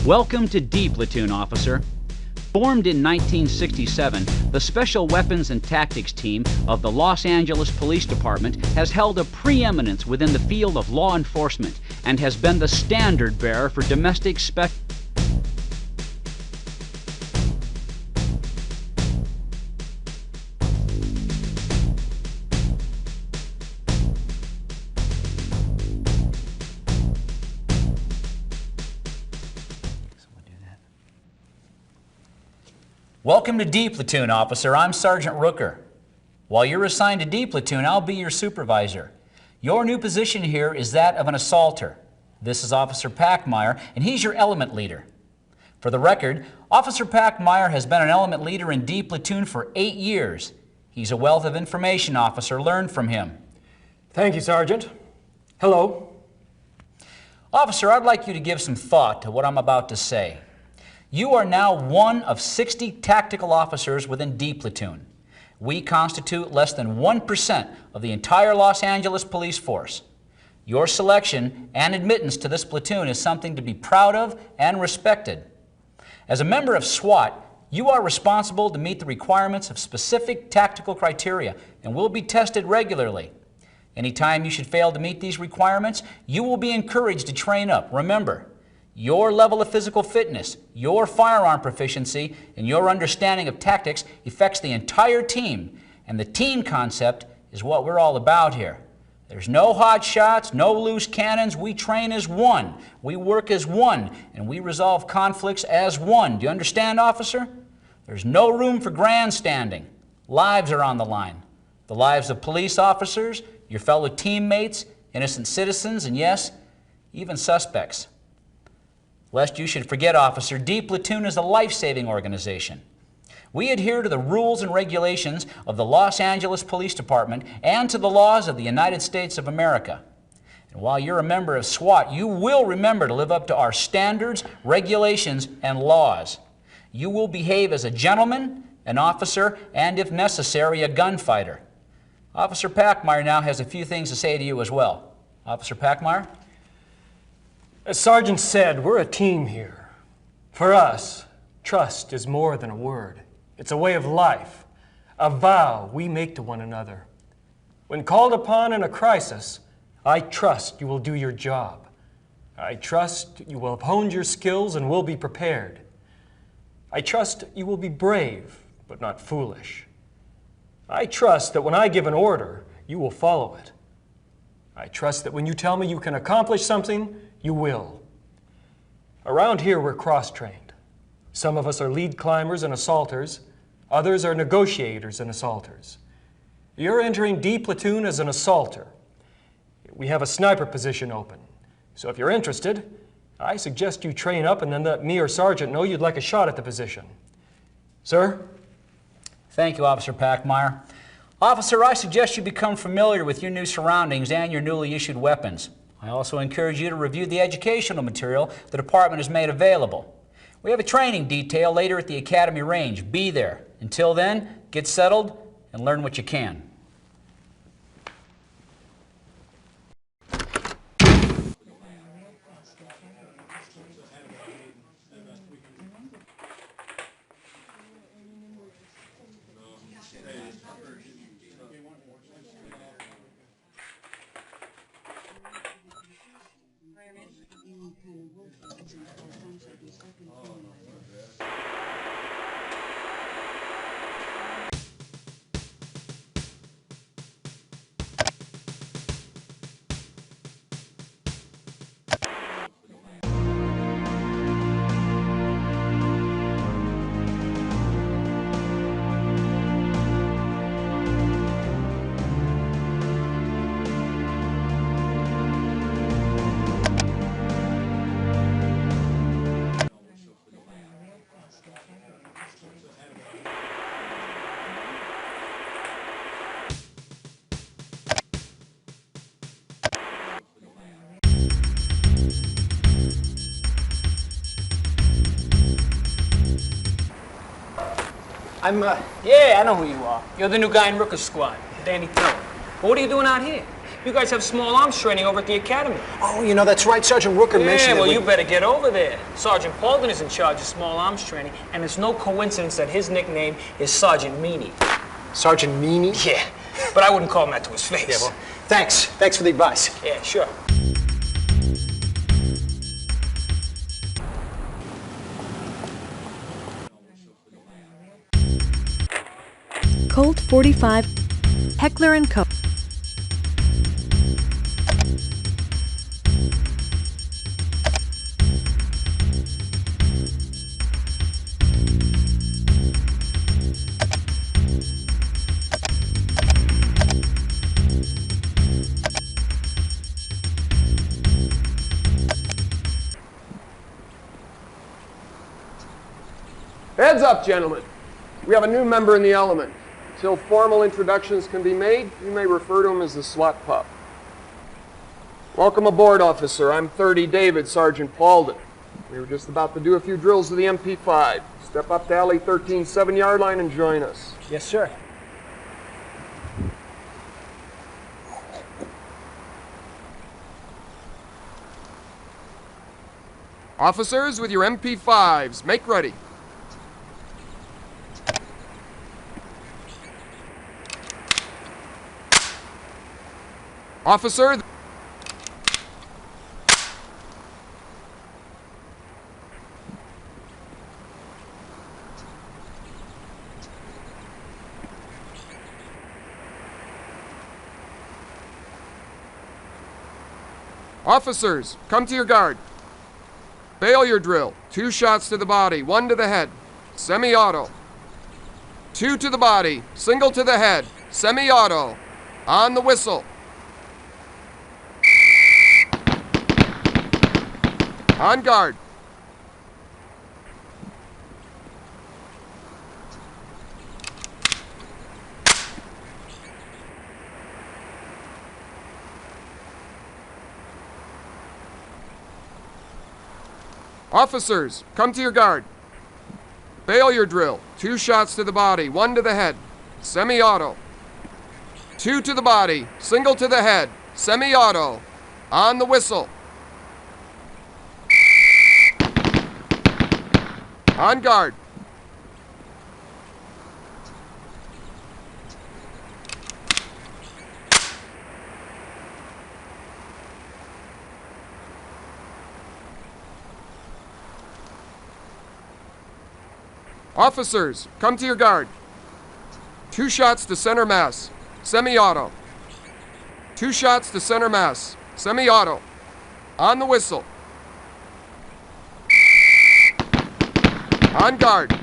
Welcome to D Platoon, officer. Formed in 1967, the Special Weapons and Tactics Team of the Los Angeles Police Department has held a preeminence within the field of law enforcement and has been the standard bearer for domestic Welcome to D Platoon, officer. I'm Sergeant Rooker. While you're assigned to D Platoon, I'll be your supervisor. Your new position here is that of an assaulter. This is Officer Packmeyer, and he's your element leader. For the record, Officer Packmeyer has been an element leader in D Platoon for 8 years. He's a wealth of information, officer. Learn from him. Thank you, Sergeant. Hello. Officer, I'd like you to give some thought to what I'm about to say. You are now one of 60 tactical officers within D Platoon. We constitute less than 1% of the entire Los Angeles police force. Your selection and admittance to this platoon is something to be proud of and respected. As a member of SWAT, you are responsible to meet the requirements of specific tactical criteria and will be tested regularly. Anytime you should fail to meet these requirements, you will be encouraged to train up. Remember, your level of physical fitness, your firearm proficiency, and your understanding of tactics affects the entire team, and the team concept is what we're all about here. There's no hot shots, no loose cannons. We train as one, we work as one, and we resolve conflicts as one. Do you understand, officer? There's no room for grandstanding. Lives are on the line. The lives of police officers, your fellow teammates, innocent citizens, and yes, even suspects. Lest you should forget, officer, D Platoon is a life-saving organization. We adhere to the rules and regulations of the Los Angeles Police Department and to the laws of the United States of America. And while you're a member of SWAT, you will remember to live up to our standards, regulations, and laws. You will behave as a gentleman, an officer, and if necessary, a gunfighter. Officer Packmeyer now has a few things to say to you as well. Officer Packmeyer? As Sergeant said, we're a team here. For us, trust is more than a word. It's a way of life, a vow we make to one another. When called upon in a crisis, I trust you will do your job. I trust you will have honed your skills and will be prepared. I trust you will be brave, but not foolish. I trust that when I give an order, you will follow it. I trust that when you tell me you can accomplish something, you will. Around here, we're cross-trained. Some of us are lead climbers and assaulters. Others are negotiators and assaulters. You're entering D Platoon as an assaulter. We have a sniper position open. So if you're interested, I suggest you train up and then let me or Sergeant know you'd like a shot at the position. Sir? Thank you, Officer Packmeyer. Officer, I suggest you become familiar with your new surroundings and your newly issued weapons. I also encourage you to review the educational material the department has made available. We have a training detail later at the Academy Range. Be there. Until then, get settled and learn what you can. Yeah, I know who you are. You're the new guy in Rooker's squad, Danny Thorne. But what are you doing out here? You guys have small arms training over at the academy. Oh, you know, that's right. Sergeant Rooker mentioned Yeah, it. well, you better get over there. Sergeant Paulden is in charge of small arms training, and it's no coincidence that his nickname is Sergeant Meanie. Sergeant Meanie? Yeah, but I wouldn't call him that to his face. Yeah, well, thanks. Thanks for the advice. Yeah, sure. Colt 45, Heckler & Co. Heads up, gentlemen. We have a new member in the element. Until formal introductions can be made, you may refer to him as the SWAT PUP. Welcome aboard, officer. I'm 30 David, Sergeant Paulden. We were just about to do a few drills with the MP5. Step up to alley 13, 7-yard line and join us. Yes, sir. Officers, with your MP5s, make ready. Officer, officers, come to your guard. Failure drill. 2 shots to the body, 1 to the head. Semi-auto. 2 to the body, single to the head. Semi-auto. On the whistle. On guard. Officers, come to your guard. Failure drill. 2 shots to the body, 1 to the head. Semi-auto. 2 to the body, single to the head. Semi-auto. On the whistle. On guard. Officers, come to your guard. 2 shots to center mass. Semi-auto. 2 shots to center mass. Semi-auto. On the whistle. On guard.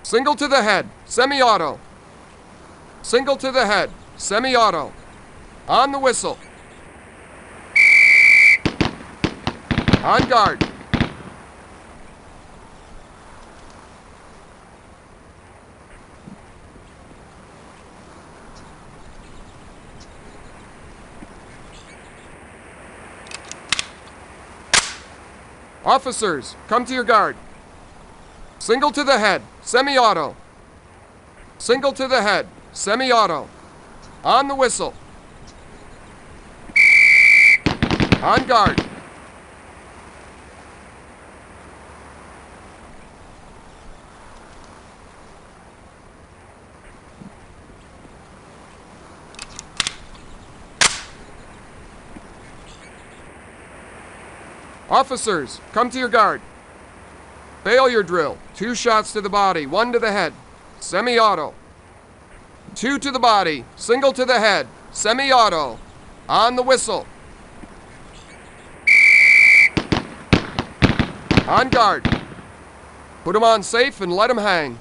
Single to the head. Semi-auto. Single to the head. Semi-auto. On the whistle. On guard. Officers, come to your guard. Single to the head, semi-auto. Single to the head, semi-auto. On the whistle. On guard. Officers, come to your guard. Failure drill. 2 shots to the body, 1 to the head. Semi-auto. 2 to the body, single to the head. Semi-auto. On the whistle. On guard. Put him on safe and let him hang.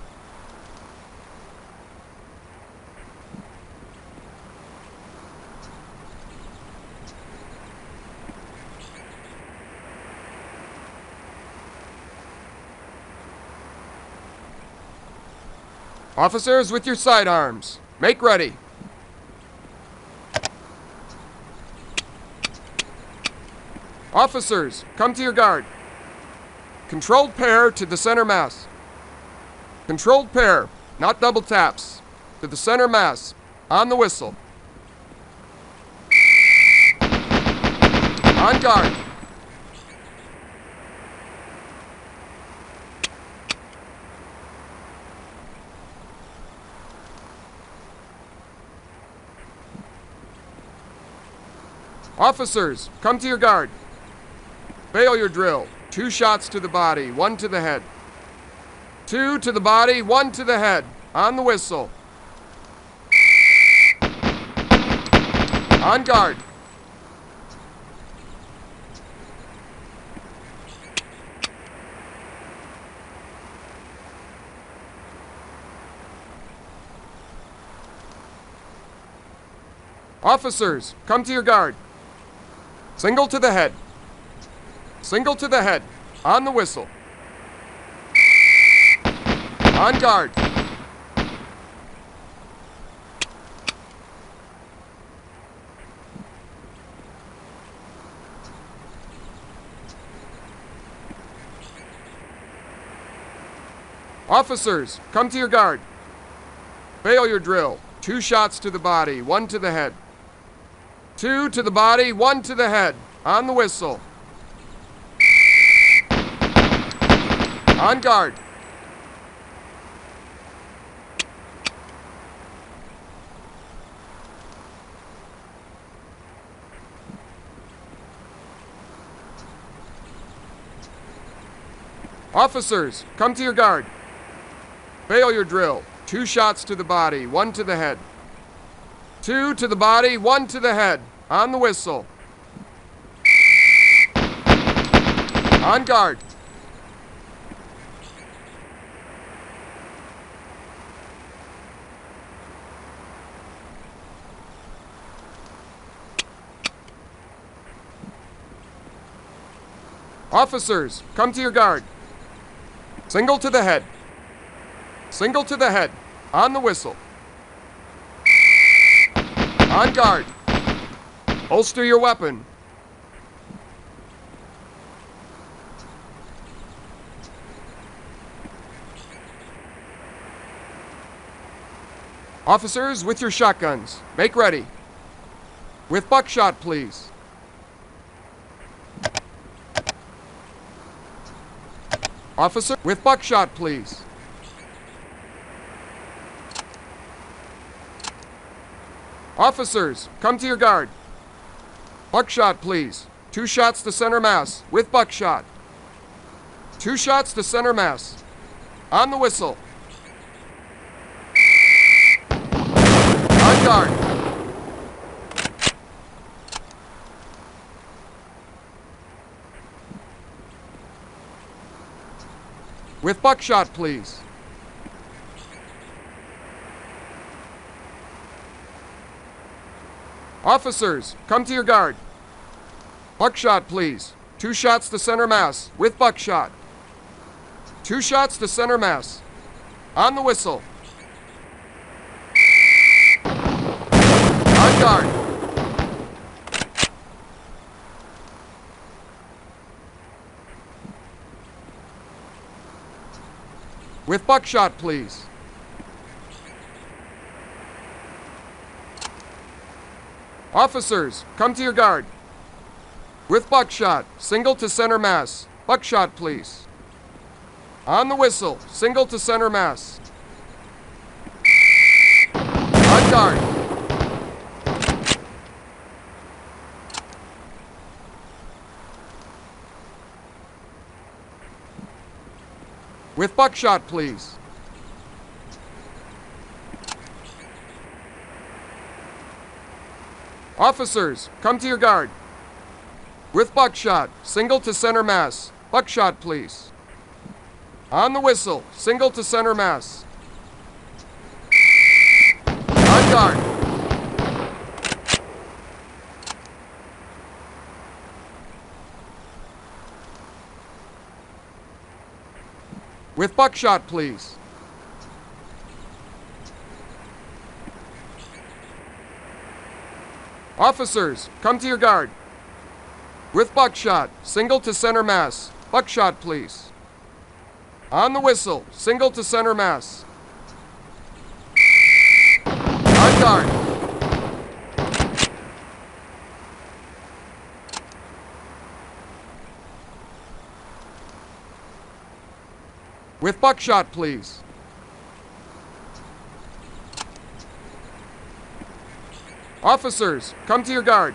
Officers, with your sidearms, make ready. Officers, come to your guard. Controlled pair to the center mass. Controlled pair, not double taps. To the center mass. On the whistle. On guard. Officers, come to your guard. Failure drill. 2 shots to the body, 1 to the head. 2 to the body, 1 to the head. On the whistle. On guard. Officers, come to your guard. Single to the head. Single to the head. On the whistle. On guard. Officers, come to your guard. Failure drill. 2 shots to the body, 1 to the head. 2 to the body, 1 to the head. On the whistle. On guard. Officers, come to your guard. Failure drill. 2 shots to the body, 1 to the head. 2 to the body, 1 to the head. On the whistle. On guard. Officers, come to your guard. Single to the head. Single to the head. On the whistle. On guard. Holster your weapon. Officers, with your shotguns, make ready. With buckshot, please. Officer, with buckshot, please. Officers, come to your guard. Buckshot, please. 2 shots to center mass, with buckshot. 2 shots to center mass. On the whistle. On guard. With buckshot, please. Officers, come to your guard. Buckshot, please. 2 shots to center mass, with buckshot. 2 shots to center mass. On the whistle. On guard. With buckshot, please. Officers, come to your guard. With buckshot, single to center mass. Buckshot, please. On the whistle, single to center mass. On guard. With buckshot, please. Officers, come to your guard. With buckshot, single to center mass. Buckshot, please. On the whistle, single to center mass. On guard. With buckshot, please. Officers, come to your guard. With buckshot, single to center mass. Buckshot, please. On the whistle, single to center mass. On guard. With buckshot, please. Officers, come to your guard.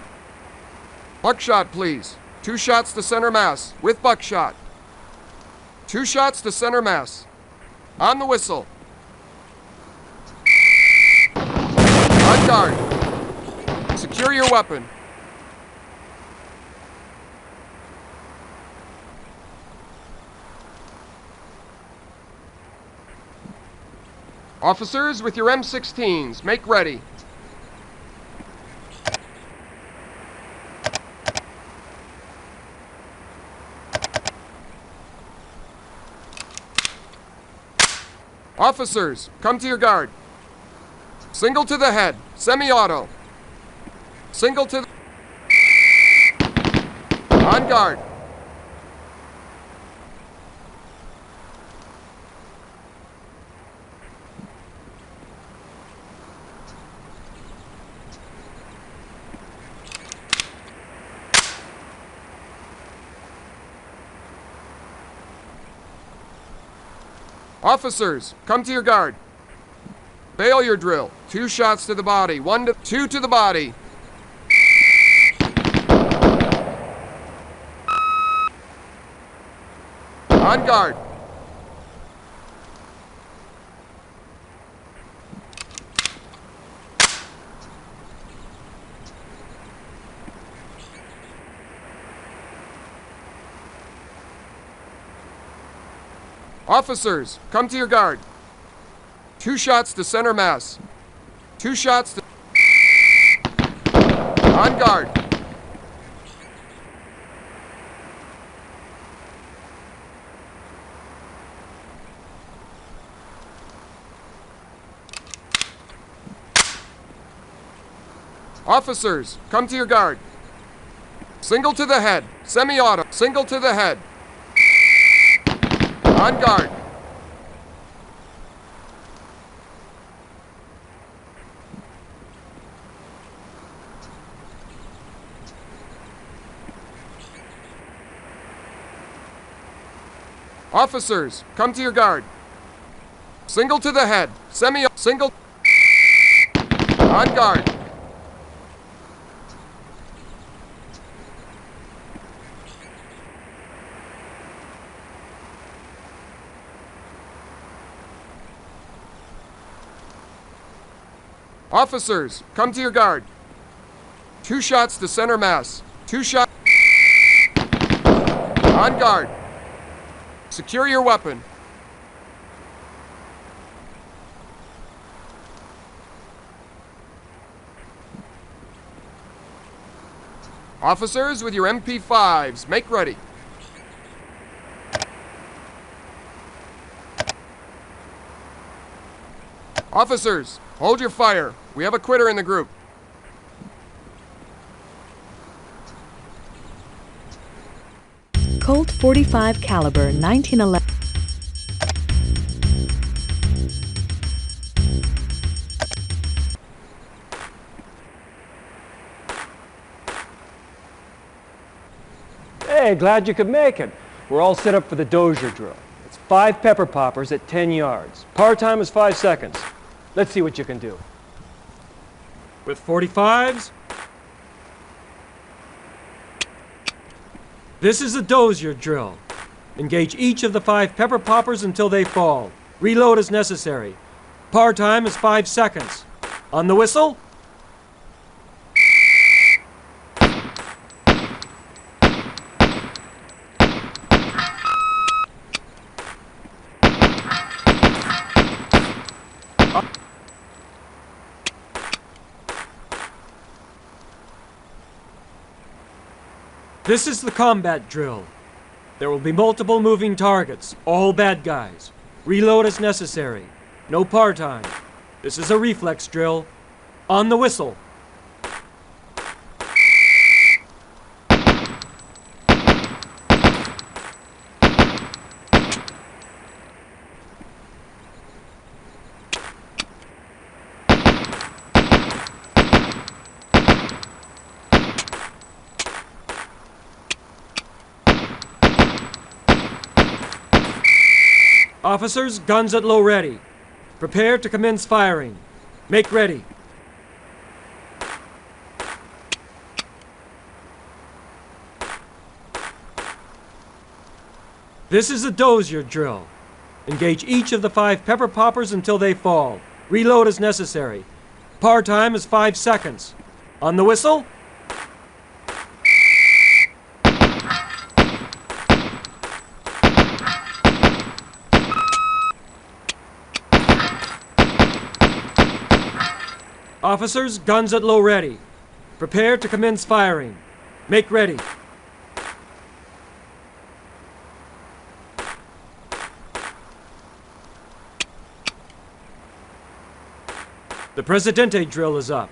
Buckshot, please. 2 shots to center mass, with buckshot. 2 shots to center mass. On the whistle. On guard. Secure your weapon. Officers, with your M16s, make ready. Officers, come to your guard. Single to the head, semi-auto. Single to the... On guard. Officers, come to your guard. Failure drill. 2 shots to the body. 2 to the body. On guard. Officers, come to your guard. 2 shots to center mass. 2 shots to... On guard. Officers, come to your guard. Single to the head, semi-auto. Single to the head. On guard. Officers, come to your guard. Single to the head, single. On guard. Officers, come to your guard. 2 shots to center mass. 2 shots. On guard. Secure your weapon. Officers with your MP5s, make ready. Officers, hold your fire. We have a quitter in the group. Colt .45 caliber 1911. Hey, glad you could make it. We're all set up for the dozier drill. It's 5 pepper poppers at 10 yards. Par time is 5 seconds. Let's see what you can do. With 45s, this is a dozier drill. Engage each of the 5 pepper poppers until they fall. Reload as necessary. Par time is 5 seconds. On the whistle. This is the combat drill. There will be multiple moving targets, all bad guys. Reload as necessary. No par time. This is a reflex drill. On the whistle. Officers, guns at low ready. Prepare to commence firing. Make ready. This is a dozier drill. Engage each of the 5 pepper poppers until they fall. Reload as necessary. Par time is 5 seconds. On the whistle. Officers, guns at low ready. Prepare to commence firing. Make ready. The Presidente drill is up.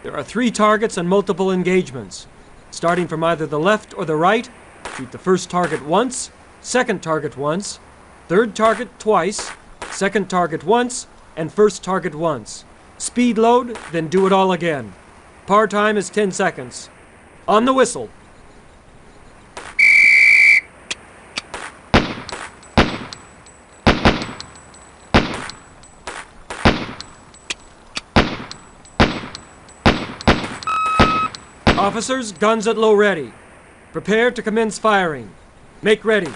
There are 3 targets and multiple engagements. Starting from either the left or the right, shoot the first target once, second target once, third target twice, second target once, and first target once. Speed load, then do it all again. Par time is 10 seconds. On the whistle. Officers, guns at low ready. Prepare to commence firing. Make ready.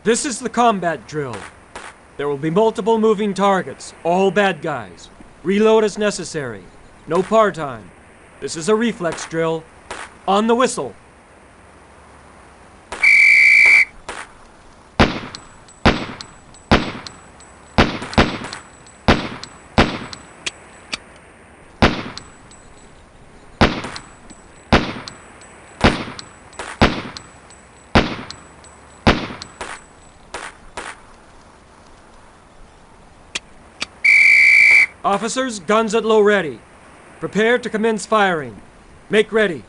This is the combat drill. There will be multiple moving targets, all bad guys. Reload as necessary. No par time. This is a reflex drill. On the whistle. Officers, guns at low ready. Prepare to commence firing. Make ready.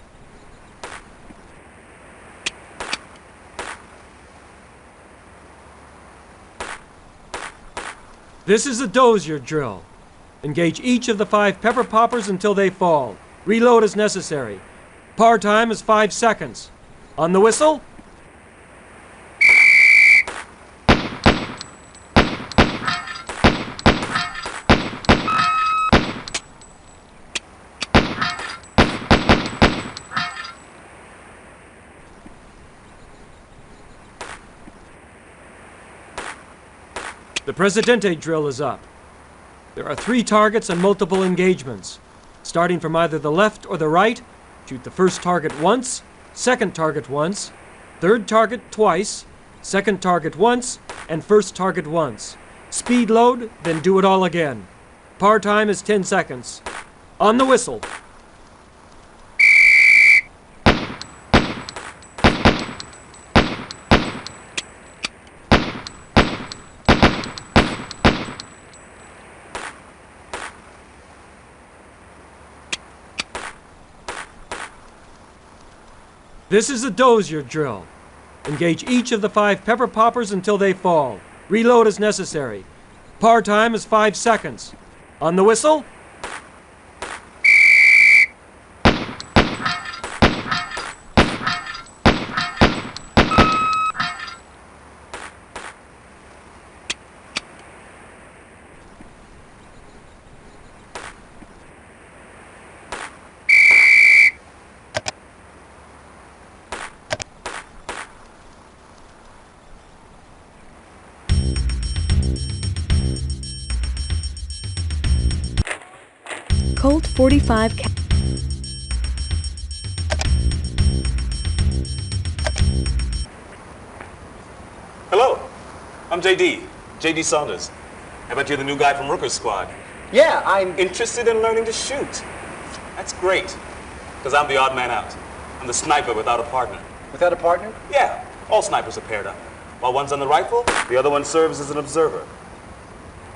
This is a dozier drill. Engage each of the 5 pepper poppers until they fall. Reload as necessary. Par time is 5 seconds. On the whistle. The Presidente drill is up. There are 3 targets and multiple engagements. Starting from either the left or the right, shoot the first target once, second target once, third target twice, second target once, and first target once. Speed load, then do it all again. Par time is 10 seconds. On the whistle. This is a dozier drill. Engage each of the 5 pepper poppers until they fall. Reload as necessary. Par time is 5 seconds. On the whistle. Colt 45 Hello, I'm JD Saunders. I bet you're the new guy from Rooker's squad. Yeah, I'm... Interested in learning to shoot? That's great, because I'm the odd man out. I'm the sniper without a partner. Without a partner? Yeah, all snipers are paired up. While one's on the rifle, the other one serves as an observer.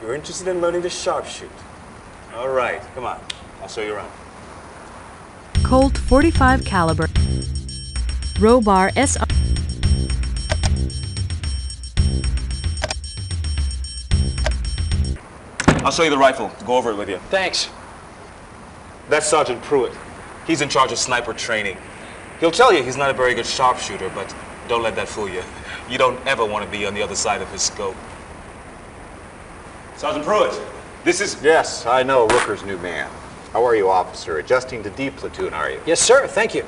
You're interested in learning to sharpshoot. All right, come on. I'll show you around. Colt 45 caliber. Robar SR. I'll show you the rifle. Go over it with you. Thanks. That's Sergeant Pruitt. He's in charge of sniper training. He'll tell you he's not a very good sharpshooter, but don't let that fool you. You don't ever want to be on the other side of his scope. Sergeant Pruitt, this is... Yes, I know Rooker's new man. How are you, officer? Adjusting to D platoon, are you? Yes, sir. Thank you.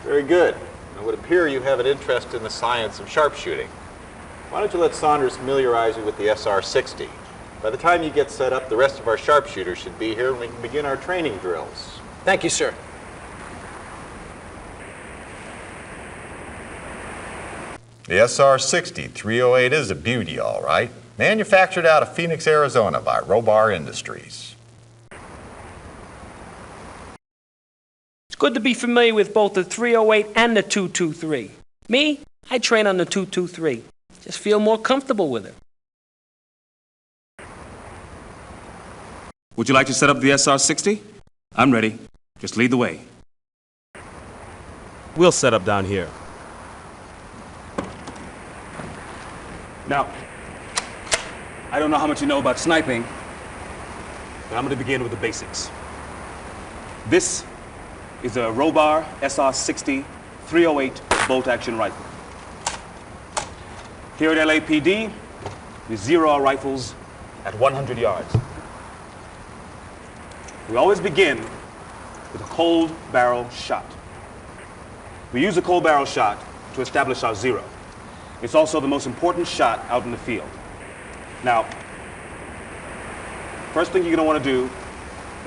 Very good. It would appear you have an interest in the science of sharpshooting. Why don't you let Saunders familiarize you with the SR-60? By the time you get set up, the rest of our sharpshooters should be here and we can begin our training drills. Thank you, sir. The SR-60 308 is a beauty, all right. Manufactured out of Phoenix, Arizona by Robar Industries. It's good to be familiar with both the 308 and the 223. Me, I train on the 223. Just feel more comfortable with it. Would you like to set up the SR-60? I'm ready. Just lead the way. We'll set up down here. Now, I don't know how much you know about sniping, but I'm going to begin with the basics. This is a Robar SR-60 308 bolt-action rifle. Here at LAPD, we zero our rifles at 100 yards. We always begin with a cold barrel shot. We use a cold barrel shot to establish our zero. It's also the most important shot out in the field. Now, first thing you're going to want to do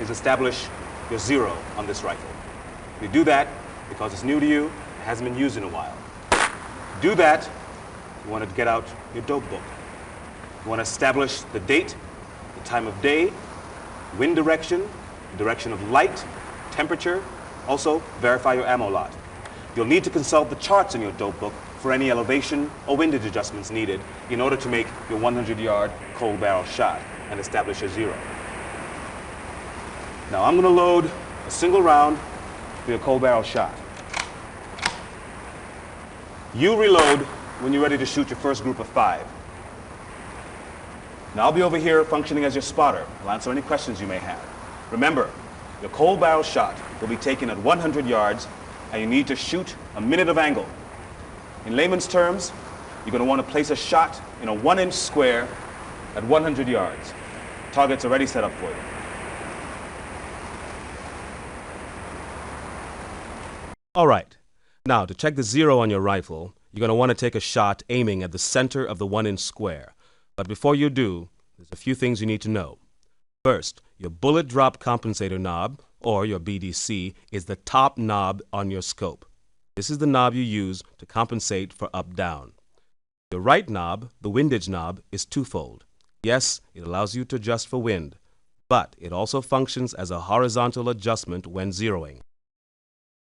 is establish your zero on this rifle. You do that because it's new to you, it hasn't been used in a while. To do that, you want to get out your dope book. You want to establish the date, the time of day, wind direction, the direction of light, temperature, also verify your ammo lot. You'll need to consult the charts in your dope book for any elevation or windage adjustments needed in order to make your 100-yard cold barrel shot and establish your zero. Now I'm going to load a single round for your cold barrel shot. You reload when you're ready to shoot your first group of 5. Now I'll be over here functioning as your spotter. I'll answer any questions you may have. Remember, your cold barrel shot will be taken at 100 yards and you need to shoot a minute of angle. In layman's terms, you're going to want to place a shot in a 1-inch square at 100 yards. Target's already set up for you. All right. Now, to check the zero on your rifle, you're going to want to take a shot aiming at the center of the 1-inch square. But before you do, there's a few things you need to know. First, your bullet drop compensator knob, or your BDC, is the top knob on your scope. This is the knob you use to compensate for up-down. Your right knob, the windage knob, is twofold. Yes, it allows you to adjust for wind, but it also functions as a horizontal adjustment when zeroing.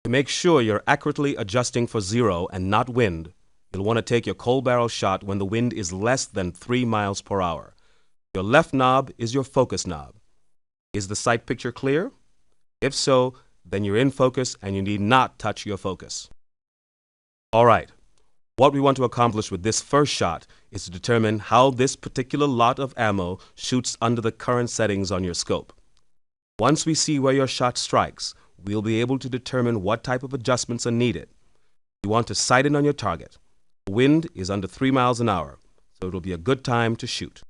To make sure you're accurately adjusting for zero and not wind, you'll want to take your cold barrel shot when the wind is less than 3 miles per hour. Your left knob is your focus knob. Is the sight picture clear? If so, then you're in focus and you need not touch your focus. All right, what we want to accomplish with this first shot is to determine how this particular lot of ammo shoots under the current settings on your scope. Once we see where your shot strikes, we'll be able to determine what type of adjustments are needed. You want to sight in on your target. The wind is under 3 miles an hour, so it'll be a good time to shoot.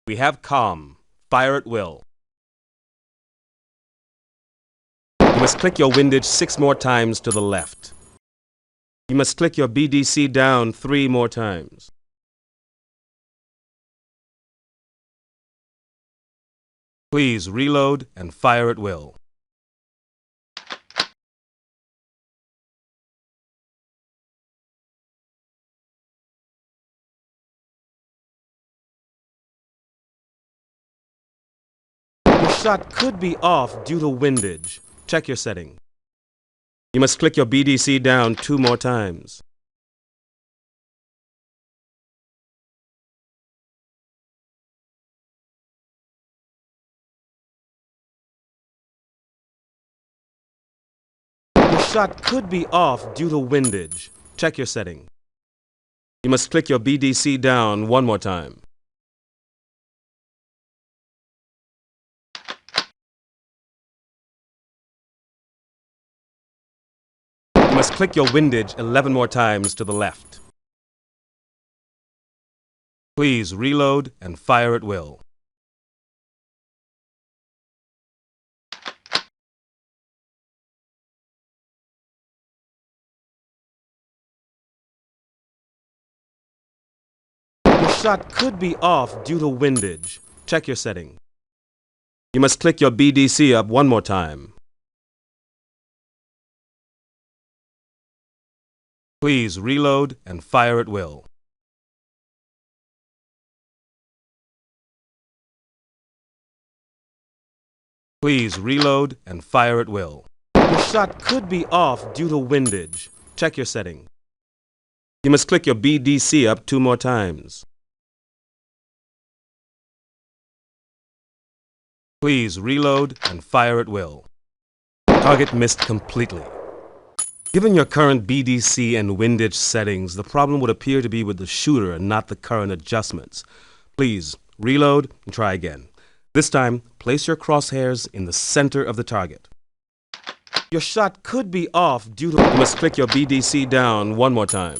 We have calm. Fire at will. You must click your windage 6 more times to the left. You must click your BDC down 3 more times. Please reload and fire at will. Your shot could be off due to windage. Check your setting. You must click your BDC down 2 more times. Your shot could be off due to windage. Check your setting. You must click your BDC down 1 more time. must click your windage 11 more times to the left. Please reload and fire at will. Your shot could be off due to windage. Check your setting. You must click your BDC up one more time. Please reload and fire at will. Please reload and fire at will. Your shot could be off due to windage. Check your setting. You must click your BDC up 2 more times. Please reload and fire at will. Target missed completely. Given your current BDC and windage settings, the problem would appear to be with the shooter and not the current adjustments. Please reload and try again. This time, place your crosshairs in the center of the target. Your shot could be off due to... You must click your BDC down 1 more time.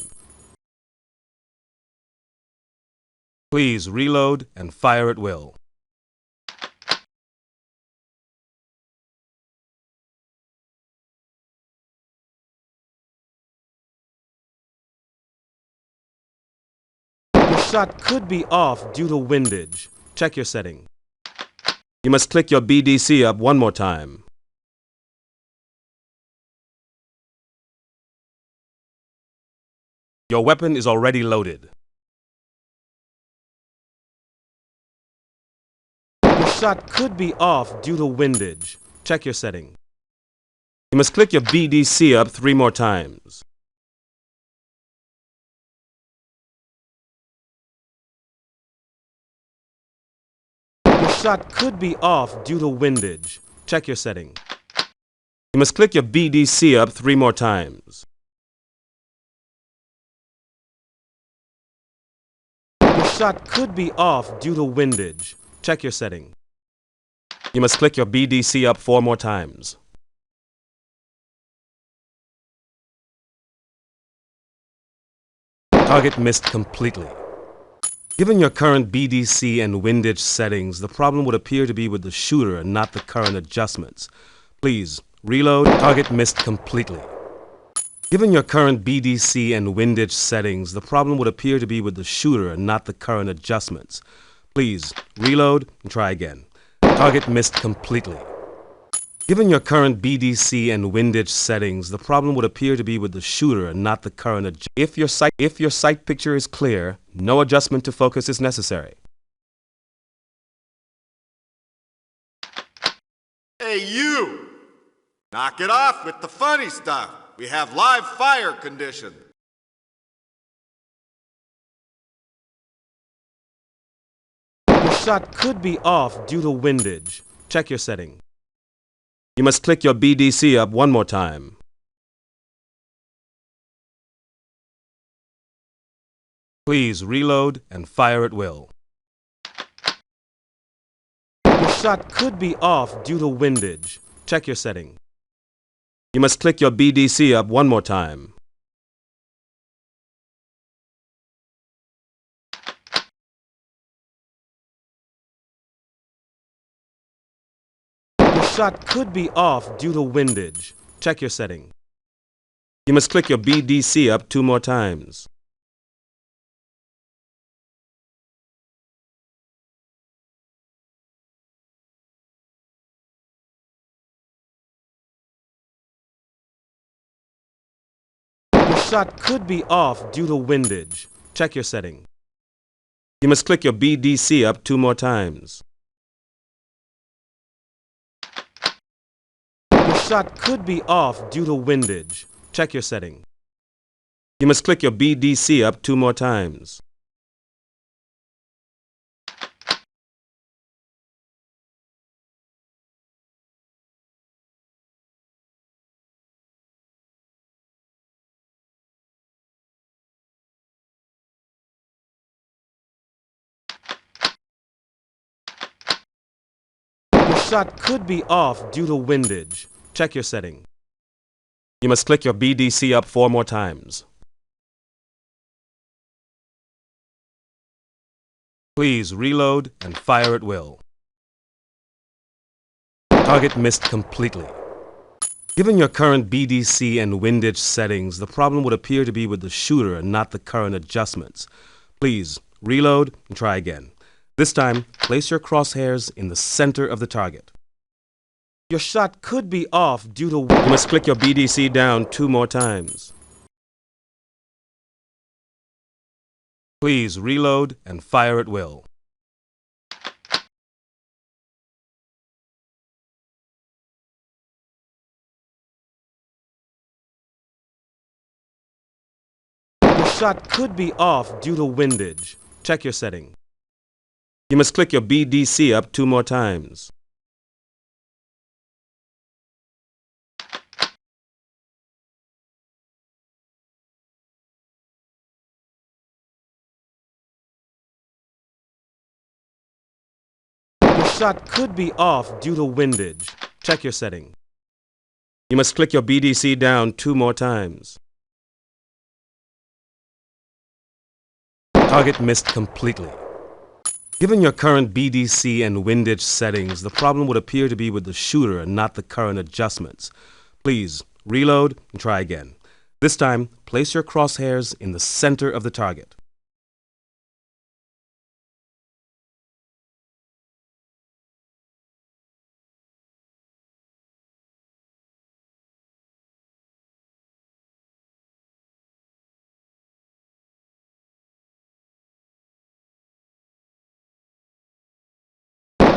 Please reload and fire at will. Your shot could be off due to windage. Check your setting. You must click your BDC up 1 more time. Your weapon is already loaded. Your shot could be off due to windage. Check your setting. You must click your BDC up 3 more times. Your shot could be off due to windage. Check your setting. You must click your BDC up 3 more times. Your shot could be off due to windage. Check your setting. You must click your BDC up 4 more times. Target missed completely. Given your current BDC and windage settings, the problem would appear to be with the shooter and not the current adjustments. Please reload. Target missed completely. Given your current BDC and windage settings, the problem would appear to be with the shooter and not the current adjustments. Please reload and try again. Target missed completely. Given your current BDC and windage settings, the problem would appear to be with the shooter and not the current adjustment. If your sight picture is clear, no adjustment to focus is necessary. Hey, you! Knock it off with the funny stuff. We have live fire conditions. Your shot could be off due to windage. Check your setting. You must click your BDC up 1 more time. Please reload and fire at will. Your shot could be off due to windage. Check your setting. You must click your BDC up 1 more time. Your shot could be off due to windage. Check your setting. You must click your BDC up 2 more times. Your shot could be off due to windage. Check your setting. You must click your BDC up 2 more times. Your shot could be off due to windage. Check your setting. You must click your BDC up 2 more times. Your shot could be off due to windage. Check your setting. You must click your BDC up 4 more times. Please reload and fire at will. Target missed completely. Given your current BDC and windage settings, the problem would appear to be with the shooter and not the current adjustments. Please reload and try again. This time, place your crosshairs in the center of the target. Your shot could be off due to... You must click your BDC down 2 more times. Please reload and fire at will. Your shot could be off due to windage. Check your setting. You must click your BDC up 2 more times. Your shot could be off due to windage. Check your setting. You must click your BDC down 2 more times. Target missed completely. Given your current BDC and windage settings, the problem would appear to be with the shooter and not the current adjustments. Please reload and try again. This time, place your crosshairs in the center of the target.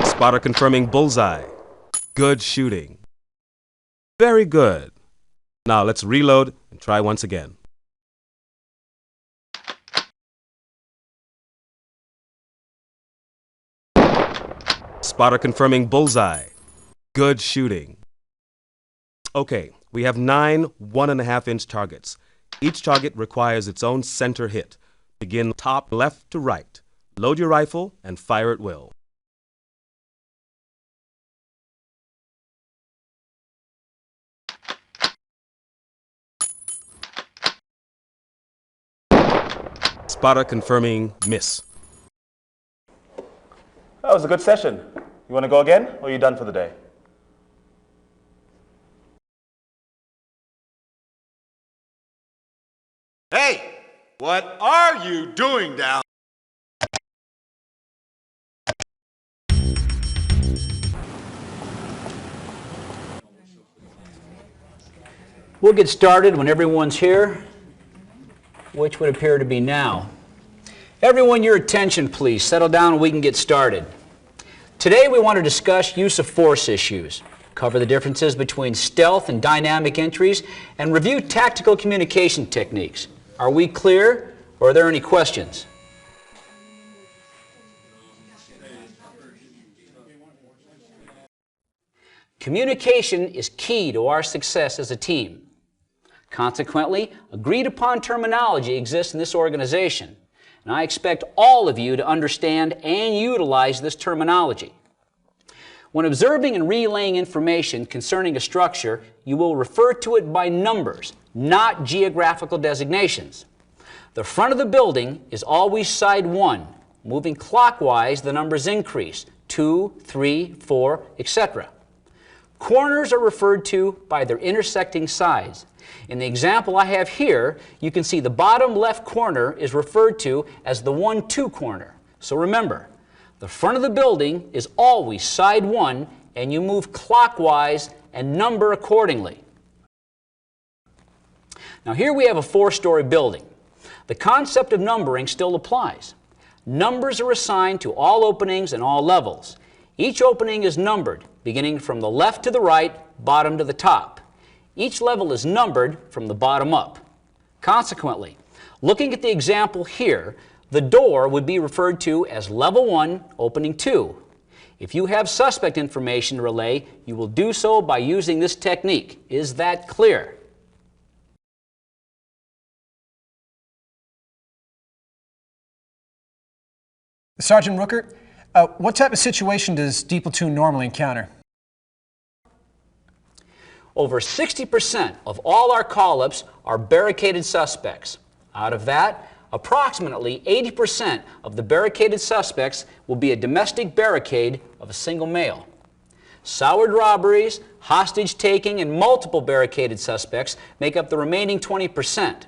Spotter confirming bullseye. Good shooting. Very good. Now let's reload and try once again. Spotter confirming bullseye. Good shooting. Okay, we have 9 1.5-inch targets. Each target requires its own center hit. Begin top left to right. Load your rifle and fire at will. Spotter confirming miss. That was a good session. You want to go again, or are you done for the day? Hey, what are you doing down? We'll get started when everyone's here, which would appear to be now. Everyone, your attention please. Settle down and we can get started. Today we want to discuss use of force issues, cover the differences between stealth and dynamic entries, and review tactical communication techniques. Are we clear, or are there any questions? Communication is key to our success as a team. Consequently, agreed upon terminology exists in this organization, and I expect all of you to understand and utilize this terminology. When observing and relaying information concerning a structure, you will refer to it by numbers, not geographical designations. The front of the building is always side 1. Moving clockwise, the numbers increase, 2, 3, 4, etc. Corners are referred to by their intersecting sides. In the example I have here, you can see the bottom left corner is referred to as the 1-2 corner. So remember, the front of the building is always side 1, and you move clockwise and number accordingly. Now here we have a 4-story building. The concept of numbering still applies. Numbers are assigned to all openings and all levels. Each opening is numbered, beginning from the left to the right, bottom to the top. Each level is numbered from the bottom up. Consequently, looking at the example here, the door would be referred to as level 1, opening 2. If you have suspect information to relay, you will do so by using this technique. Is that clear? Sergeant Rooker, what type of situation does D platoon normally encounter? Over 60% of all our call-ups are barricaded suspects. Out of that, approximately 80% of the barricaded suspects will be a domestic barricade of a single male. Soured robberies, hostage taking, and multiple barricaded suspects make up the remaining 20%.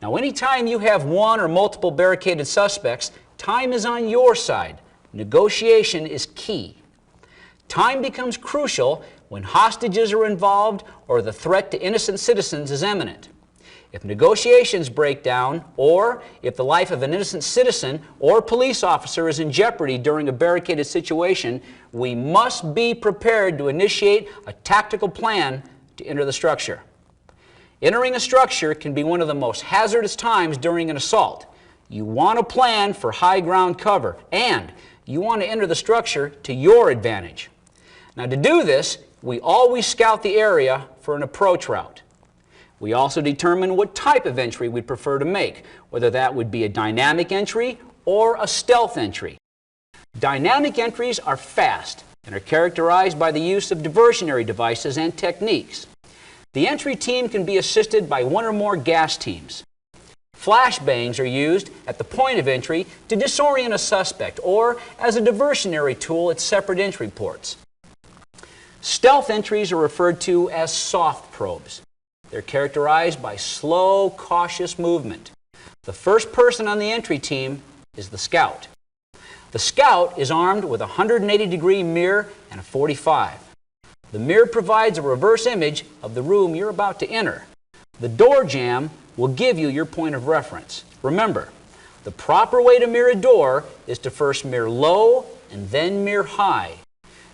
Now, anytime you have one or multiple barricaded suspects, time is on your side. Negotiation is key. Time becomes crucial when hostages are involved or the threat to innocent citizens is imminent. If negotiations break down, or if the life of an innocent citizen or police officer is in jeopardy during a barricaded situation, we must be prepared to initiate a tactical plan to enter the structure. Entering a structure can be one of the most hazardous times during an assault. You want to plan for high ground cover, and you want to enter the structure to your advantage. Now, to do this, we always scout the area for an approach route. We also determine what type of entry we'd prefer to make, whether that would be a dynamic entry or a stealth entry. Dynamic entries are fast and are characterized by the use of diversionary devices and techniques. The entry team can be assisted by one or more gas teams. Flashbangs are used at the point of entry to disorient a suspect or as a diversionary tool at separate entry ports. Stealth entries are referred to as soft probes. They're characterized by slow, cautious movement. The first person on the entry team is the scout. The scout is armed with a 180-degree mirror and a .45. The mirror provides a reverse image of the room you're about to enter. The door jamb will give you your point of reference. Remember, the proper way to mirror a door is to first mirror low and then mirror high.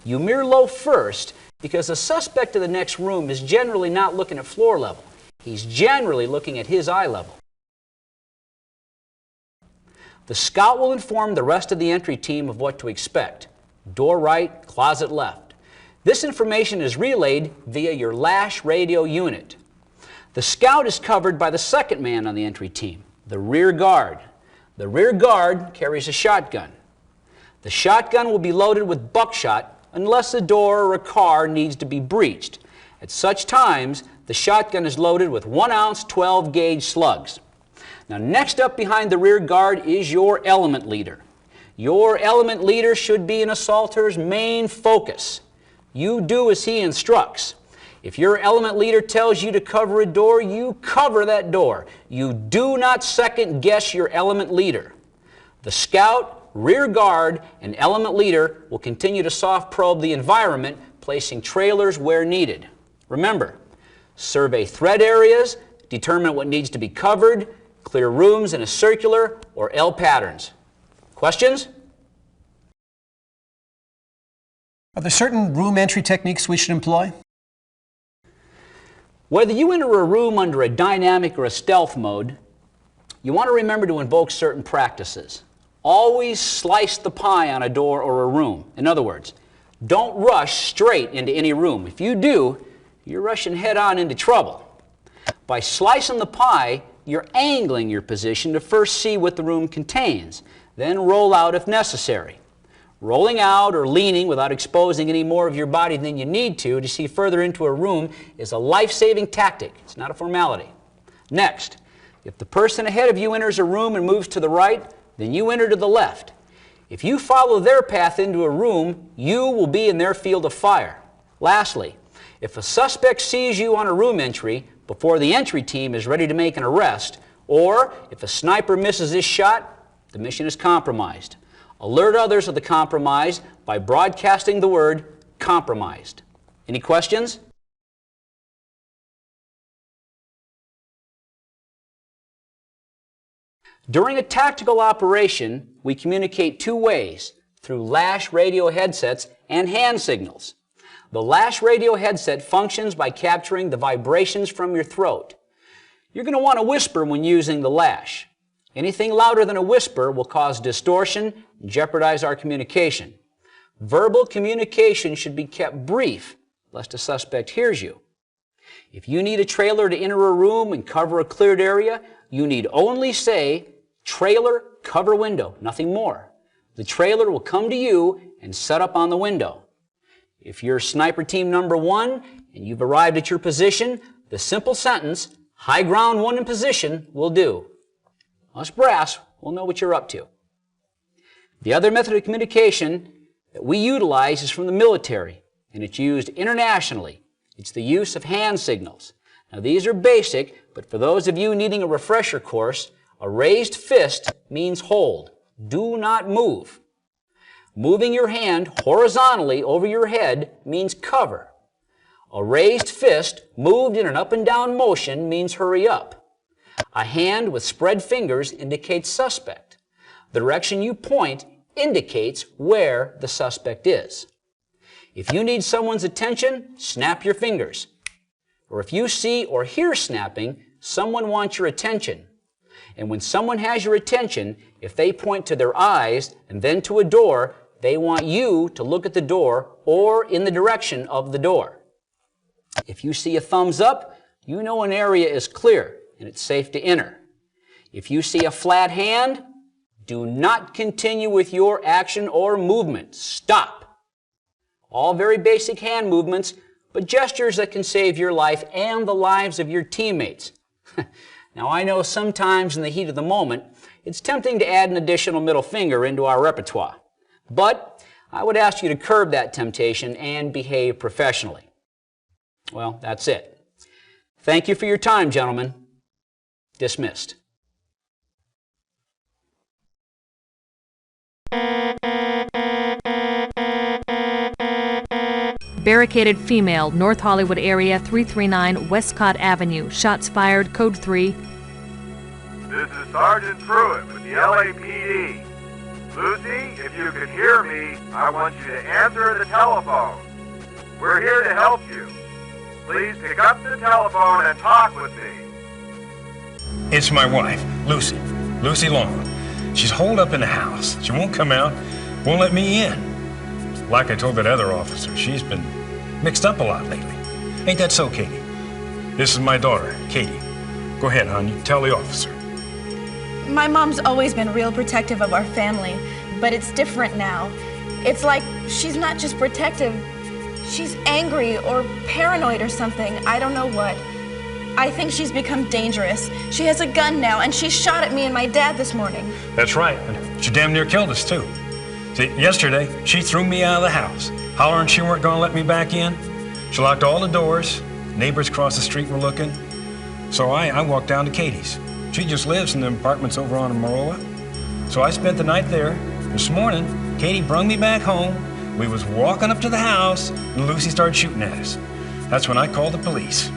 You mirror low first because the suspect in the next room is generally not looking at floor level. He's generally looking at his eye level. The scout will inform the rest of the entry team of what to expect. Door right, closet left. This information is relayed via your LASH radio unit. The scout is covered by the second man on the entry team, the rear guard. The rear guard carries a shotgun. The shotgun will be loaded with buckshot unless a door or a car needs to be breached. At such times, the shotgun is loaded with 1-ounce 12-gauge slugs. Now, next up behind the rear guard is your element leader. Your element leader should be an assaulter's main focus. You do as he instructs. If your element leader tells you to cover a door, you cover that door. You do not second guess your element leader. The scout, rear guard, and element leader will continue to soft probe the environment, placing trailers where needed. Remember, survey threat areas, determine what needs to be covered, clear rooms in a circular or L patterns. Questions? Are there certain room entry techniques we should employ? Whether you enter a room under a dynamic or a stealth mode, you want to remember to invoke certain practices. Always slice the pie on a door or a room. In other words, don't rush straight into any room. If you do, you're rushing head-on into trouble. By slicing the pie, you're angling your position to first see what the room contains, then roll out if necessary. Rolling out or leaning without exposing any more of your body than you need to see further into a room is a life-saving tactic. It's not a formality. Next, if the person ahead of you enters a room and moves to the right, then you enter to the left. If you follow their path into a room, you will be in their field of fire. Lastly, if a suspect sees you on a room entry before the entry team is ready to make an arrest, or if a sniper misses his shot, the mission is compromised. Alert others of the compromise by broadcasting the word compromised. Any questions? During a tactical operation, we communicate two ways, through LASH radio headsets and hand signals. The LASH radio headset functions by capturing the vibrations from your throat. You're going to want to whisper when using the LASH. Anything louder than a whisper will cause distortion and jeopardize our communication. Verbal communication should be kept brief, lest a suspect hears you. If you need a trailer to enter a room and cover a cleared area, you need only say, "Trailer, cover window," nothing more. The trailer will come to you and set up on the window. If you're sniper team number 1 and you've arrived at your position, the simple sentence, "High ground 1 in position," will do. Us brass will know what you're up to. The other method of communication that we utilize is from the military, and it's used internationally. It's the use of hand signals. Now, these are basic, but for those of you needing a refresher course, a raised fist means hold. Do not move. Moving your hand horizontally over your head means cover. A raised fist moved in an up and down motion means hurry up. A hand with spread fingers indicates suspect. The direction you point indicates where the suspect is. If you need someone's attention, snap your fingers. Or if you see or hear snapping, someone wants your attention. And when someone has your attention, if they point to their eyes and then to a door, they want you to look at the door or in the direction of the door. If you see a thumbs up, you know an area is clear and it's safe to enter. If you see a flat hand, do not continue with your action or movement. Stop. All very basic hand movements, but gestures that can save your life and the lives of your teammates. Now, I know sometimes in the heat of the moment, it's tempting to add an additional middle finger into our repertoire. But I would ask you to curb that temptation and behave professionally. Well, that's it. Thank you for your time, gentlemen. Dismissed. Barricaded female, North Hollywood area, 339 Westcott Avenue. Shots fired, code 3. This is Sergeant Pruitt with the LAPD. Lucy, if you can hear me, I want you to answer the telephone. We're here to help you. Please pick up the telephone and talk with me. It's my wife, Lucy. Lucy Long. She's holed up in the house. She won't come out, won't let me in. Like I told that other officer, she's been mixed up a lot lately. Ain't that so, Katie? This is my daughter, Katie. Go ahead, hon, you tell the officer. My mom's always been real protective of our family, but it's different now. It's like she's not just protective, she's angry or paranoid or something. I don't know what. I think she's become dangerous. She has a gun now, and she shot at me and my dad this morning. That's right, and she damn near killed us, too. See, yesterday, she threw me out of the house, hollering she weren't gonna let me back in. She locked all the doors. Neighbors across the street were looking. So I walked down to Katie's. She just lives in the apartments over on Maroa. So I spent the night there. This morning, Katie brung me back home. We was walking up to the house, and Lucy started shooting at us. That's when I called the police.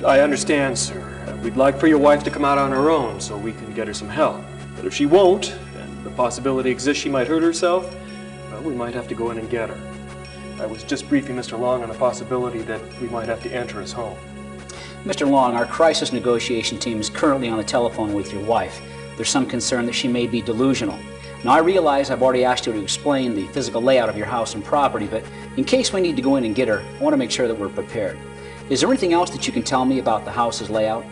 I understand, sir. We'd like for your wife to come out on her own so we can get her some help. But if she won't, and the possibility exists she might hurt herself, well, we might have to go in and get her. I was just briefing Mr. Long on the possibility that we might have to enter his home. Mr. Long, our crisis negotiation team is currently on the telephone with your wife. There's some concern that she may be delusional. Now, I realize I've already asked you to explain the physical layout of your house and property, but in case we need to go in and get her, I want to make sure that we're prepared. Is there anything else that you can tell me about the house's layout?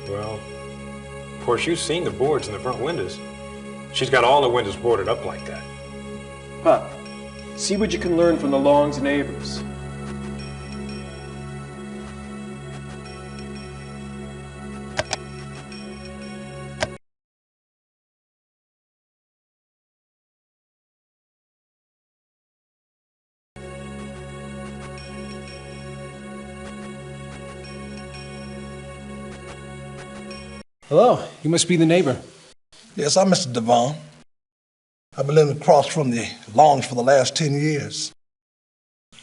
Well, of course, you've seen the boards in the front windows. She's got all the windows boarded up like that. Pup, see what you can learn from the Long's neighbors. Hello, you must be the neighbor. Yes, I'm Mr. Devon. I've been living across from the Longs for the last 10 years.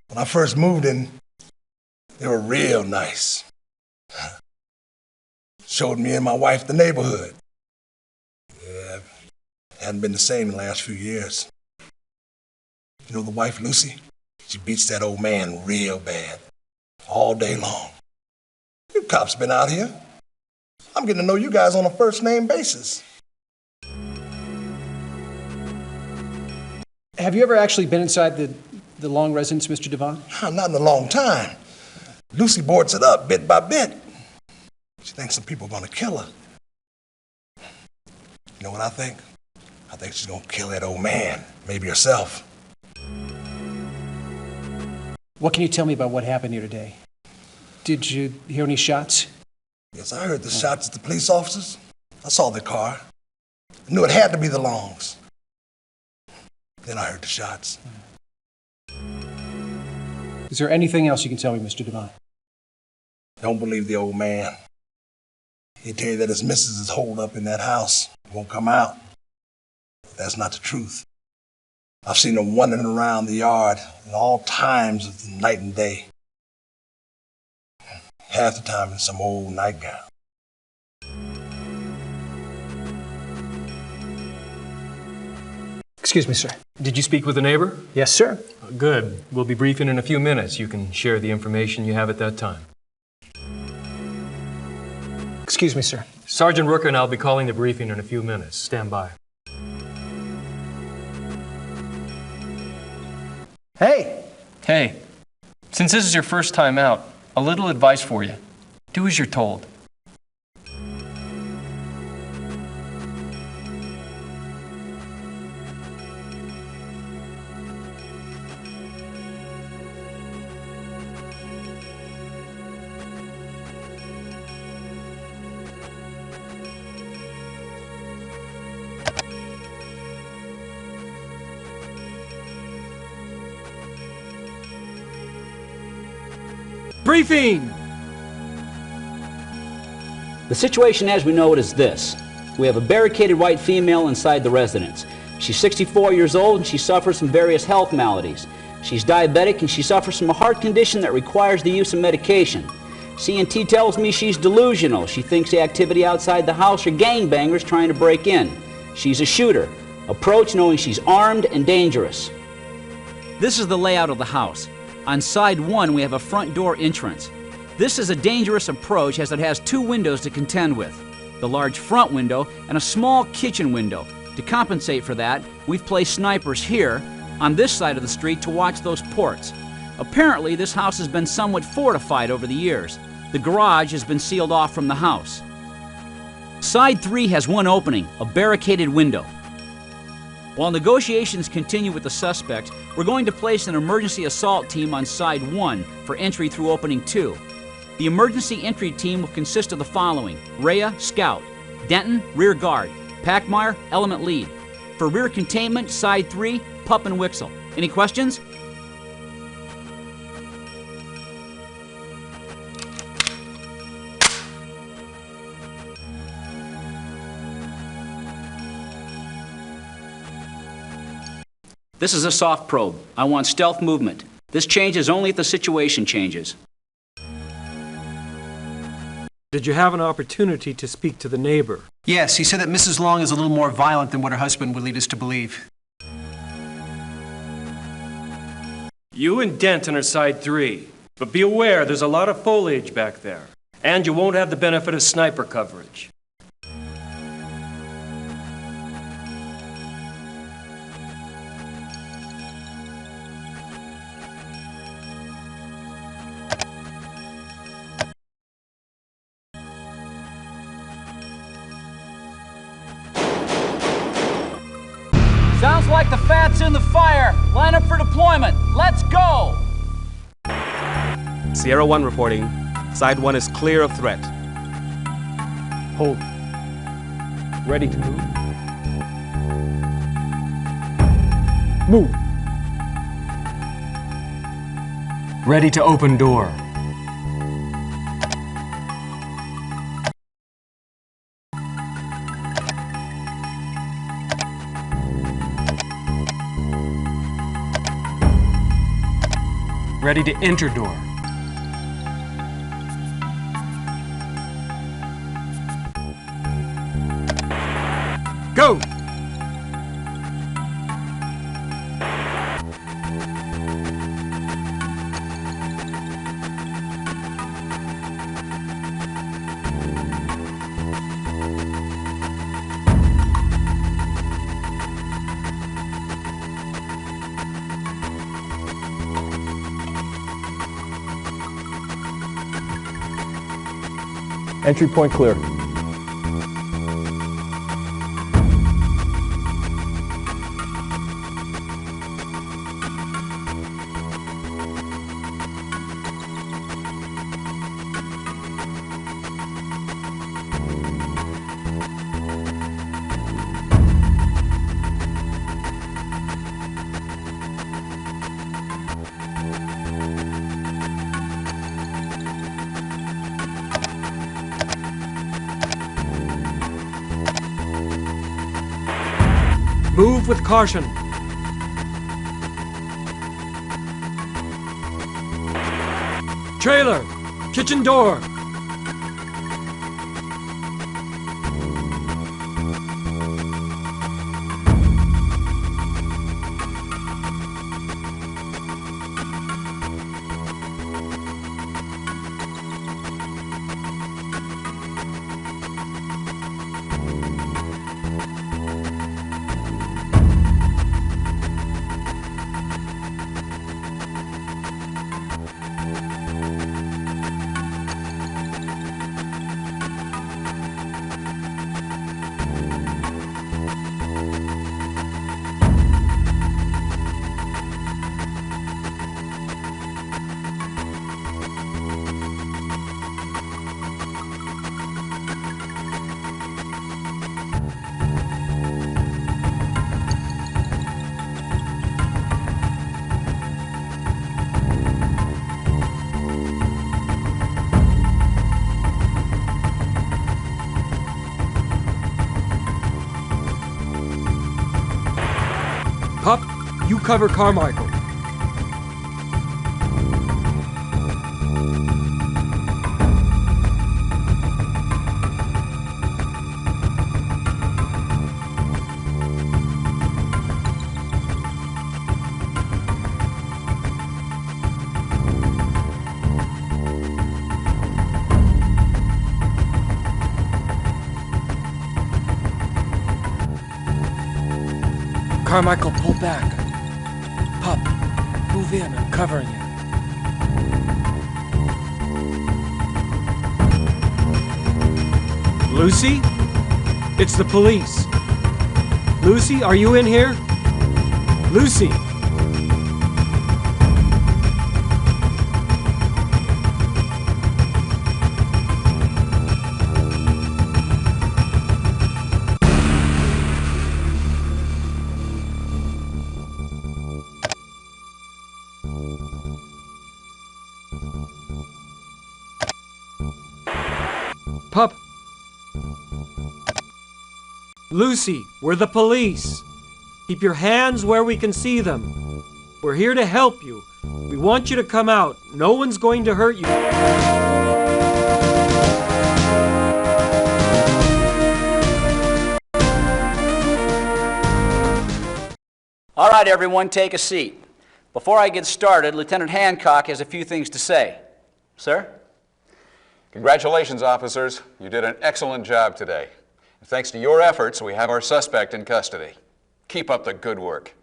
When I first moved in, they were real nice. Showed me and my wife the neighborhood. Yeah, hadn't been the same in the last few years. You know the wife, Lucy? She beats that old man real bad, all day long. You cops been out here. I'm getting to know you guys on a first-name basis. Have you ever actually been inside the Long residence, Mr. Devon? Not in a long time. Lucy boards it up bit by bit. She thinks some people are going to kill her. You know what I think? I think she's going to kill that old man, maybe herself. What can you tell me about what happened here today? Did you hear any shots? Yes, I heard the shots at the police officers. I saw the car. I knew it had to be the Longs. Then I heard the shots. Is there anything else you can tell me, Mr. Devine? Don't believe the old man. He'd tell you that his missus is holed up in that house. Won't come out. That's not the truth. I've seen her wandering around the yard at all times of the night and day. Half the time in some old nightgown. Excuse me, sir. Did you speak with a neighbor? Yes, sir. Good. We'll be briefing in a few minutes. You can share the information you have at that time. Excuse me, sir. Sergeant Rooker and I'll be calling the briefing in a few minutes. Stand by. Hey! Hey, since this is your first time out, a little advice for you. Do as you're told. Briefing! The situation as we know it is this. We have a barricaded white female inside the residence. She's 64 years old and she suffers from various health maladies. She's diabetic and she suffers from a heart condition that requires the use of medication. CNT tells me she's delusional. She thinks the activity outside the house are gangbangers trying to break in. She's a shooter. Approach knowing she's armed and dangerous. This is the layout of the house. On side 1, we have a front door entrance. This is a dangerous approach as it has 2 windows to contend with, the large front window and a small kitchen window. To compensate for that, we've placed snipers here on this side of the street to watch those ports. Apparently, this house has been somewhat fortified over the years. The garage has been sealed off from the house. Side 3 has one opening, a barricaded window. While negotiations continue with the suspects, we're going to place an emergency assault team on side 1 for entry through opening 2. The emergency entry team will consist of the following: Rhea, scout; Denton, rear guard; Packmeyer, element lead. For rear containment, side 3, PUP and Wixel. Any questions? This is a soft probe. I want stealth movement. This changes only if the situation changes. Did you have an opportunity to speak to the neighbor? Yes, he said that Mrs. Long is a little more violent than what her husband would lead us to believe. You and Denton are side 3, but be aware there's a lot of foliage back there, and you won't have the benefit of sniper coverage. Sounds like the fat's in the fire. Line up for deployment. Let's go! Sierra 1 reporting. Side 1 is clear of threat. Hold. Ready to move? Move. Ready to open door. Ready to enter door. Go! Entry point clear. Move with caution. Trailer, kitchen door. Pup, you cover Carmichael. Carmichael, pull back. Pup, move in. I'm covering you. Lucy? It's the police. Lucy, are you in here? Lucy! Pup! Lucy, we're the police. Keep your hands where we can see them. We're here to help you. We want you to come out. No one's going to hurt you. All right, everyone, take a seat. Before I get started, Lieutenant Hancock has a few things to say. Sir? Congratulations, officers. You did an excellent job today. Thanks to your efforts, we have our suspect in custody. Keep up the good work.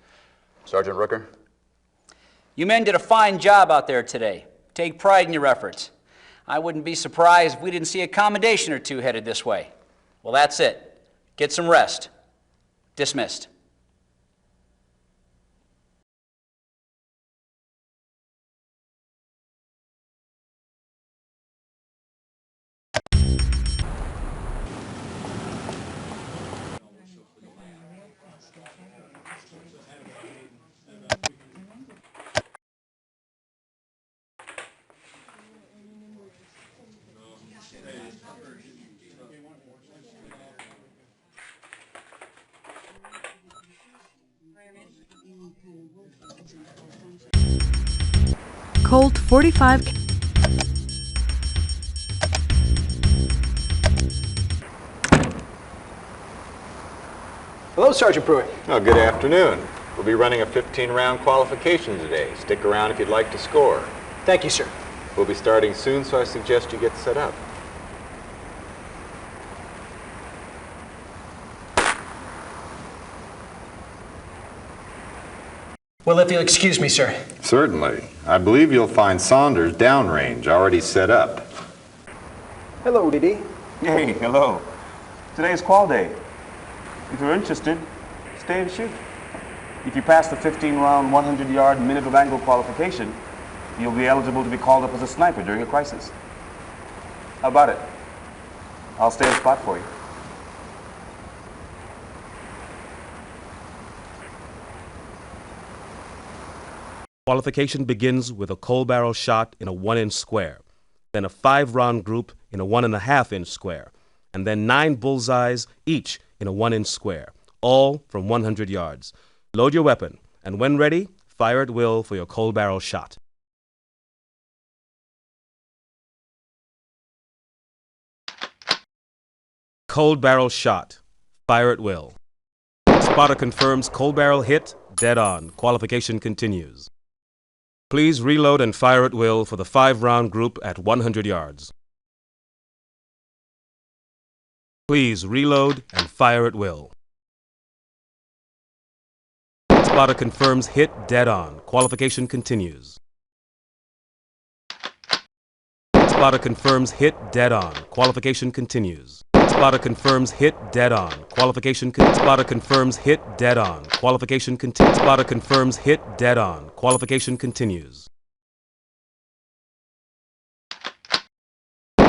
Sergeant Rooker? You men did a fine job out there today. Take pride in your efforts. I wouldn't be surprised if we didn't see a commendation or two headed this way. Well, that's it. Get some rest. Dismissed. Colt 45. Hello, Sergeant Pruitt. Oh, good afternoon. We'll be running a 15-round qualification today. Stick around if you'd like to score. Thank you, sir. We'll be starting soon, so I suggest you get set up. Well, if you'll excuse me, sir. Certainly. I believe you'll find Saunders downrange, already set up. Hello, DD. Hey, hello. Today is qual day. If you're interested, stay and shoot. If you pass the 15-round, 100-yard minute of angle qualification, you'll be eligible to be called up as a sniper during a crisis. How about it? I'll stay in spot for you. Qualification begins with a coal barrel shot in a 1-inch square, then a 5-round group in a 1.5-inch square, and then 9 bullseyes each in a 1-inch square, all from 100 yards. Load your weapon, and when ready, fire at will for your cold barrel shot. Cold barrel shot. Fire at will. Spotter confirms cold barrel hit, dead on. Qualification continues. Please reload and fire at will for the 5-round group at 100 yards. Please reload and fire at will. Spotter confirms hit, dead on. Qualification continues. Spotter confirms hit, dead on. Qualification continues. Spotter confirms hit, dead on. Qualification Spotter confirms hit, dead on. Qualification continues. Spotter confirms hit, dead on. Qualification continues.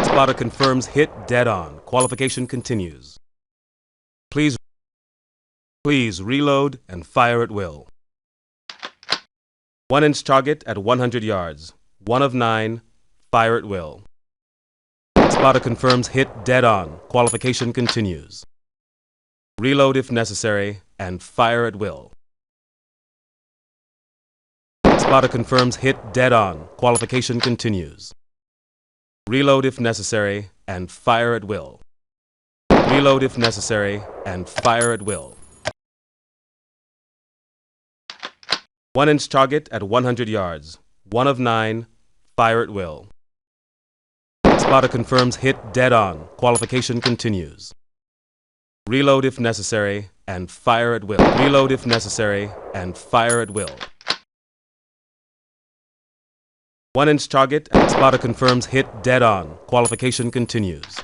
Spotter confirms hit, dead on. Qualification continues. Please reload and fire at will. 1-inch target at 100 yards. 1 of 9. Fire at will. Spotter confirms hit, dead on. Qualification continues. Reload if necessary and fire at will. Spotter confirms hit, dead on. Qualification continues. Reload if necessary and fire at will. Reload if necessary and fire at will. 1-inch target at 100 yards. 1 of 9. Fire at will. Spotter confirms hit, dead on. Qualification continues. Reload if necessary and fire at will. Reload if necessary and fire at will. 1-inch target. Spotter confirms hit, dead on. Qualification continues.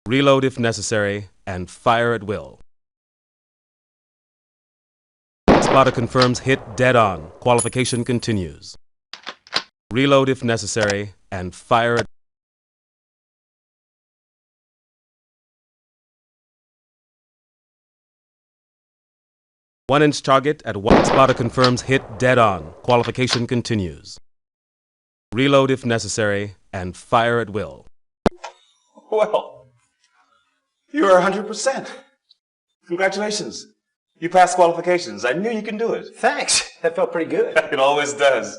Reload if necessary and fire at will. Spotter confirms hit, dead on. Qualification continues. Reload if necessary and fire at 1-inch target at 1. Spotter confirms hit, dead on. Qualification continues. Reload if necessary and fire at will. Well, you are 100%. Congratulations. You passed qualifications. I knew you can do it. Thanks. That felt pretty good. It always does.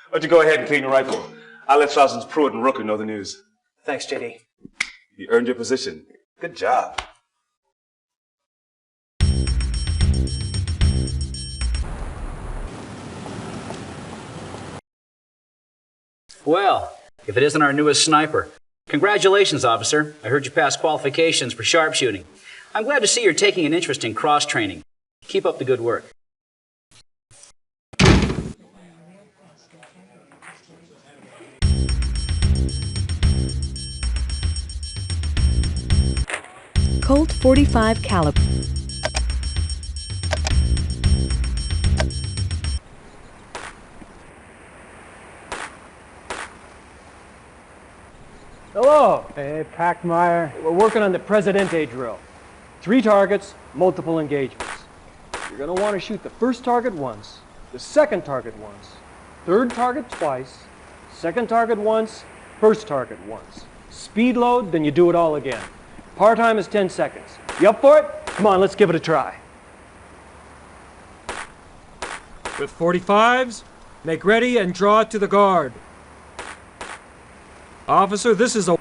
Why don't you go ahead and clean your rifle? I'll let Sergeants Pruitt and Rooker know the news. Thanks, JD. You earned your position. Good job. Well, if it isn't our newest sniper. Congratulations, officer. I heard you passed qualifications for sharpshooting. I'm glad to see you're taking an interest in cross-training. Keep up the good work. Colt .45 caliber. Hello. Hey, Packmeyer. We're working on the Presidente drill. 3 targets, multiple engagements. You're going to want to shoot the first target once, the second target once, third target twice, second target once, first target once. Speed load, then you do it all again. Par time is 10 seconds. You up for it? Come on, let's give it a try. With 45s, make ready and draw to the guard. Officer, this is a...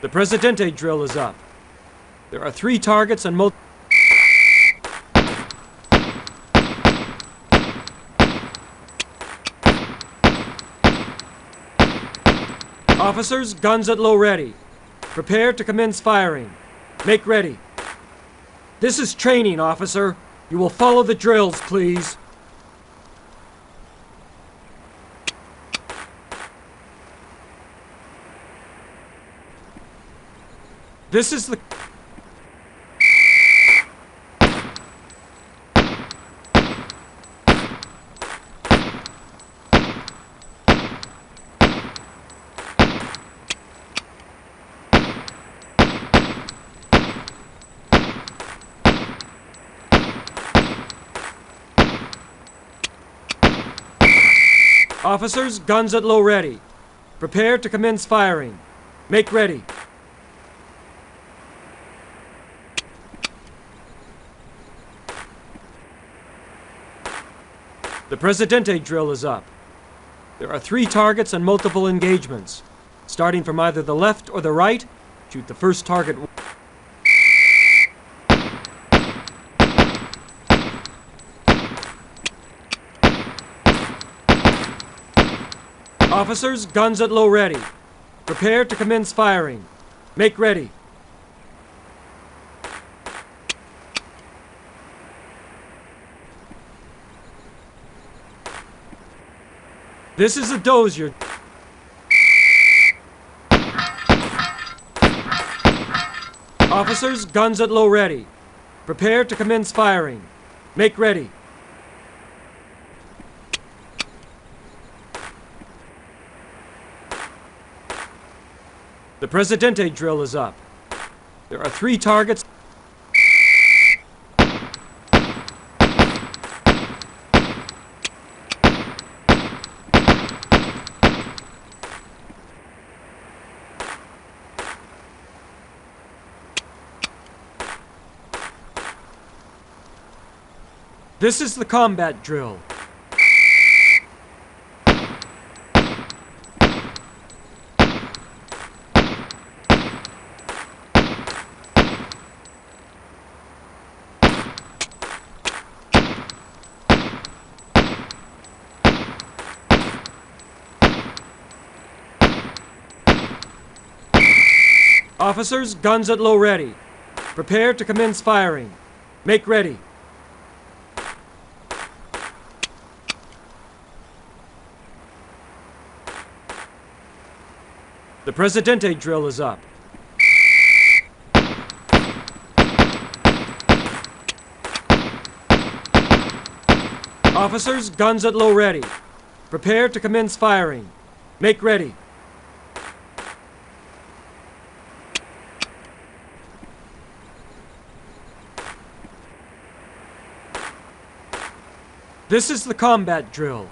The Presidente drill is up. There are 3 targets and Officers, guns at low ready. Prepare to commence firing. Make ready. This is training, officer. You will follow the drills, please. This is the... Officers, guns at low ready. Prepare to commence firing. Make ready. The Presidente drill is up. There are 3 targets and multiple engagements. Starting from either the left or the right, shoot the first target. Officers, guns at low ready. Prepare to commence firing. Make ready. This is a dozier. Officers, guns at low ready. Prepare to commence firing. Make ready. The Presidente drill is up. There are 3 targets. This is the combat drill. Officers, guns at low ready. Prepare to commence firing. Make ready. The Presidente drill is up. Officers, guns at low ready. Prepare to commence firing. Make ready. This is the combat drill.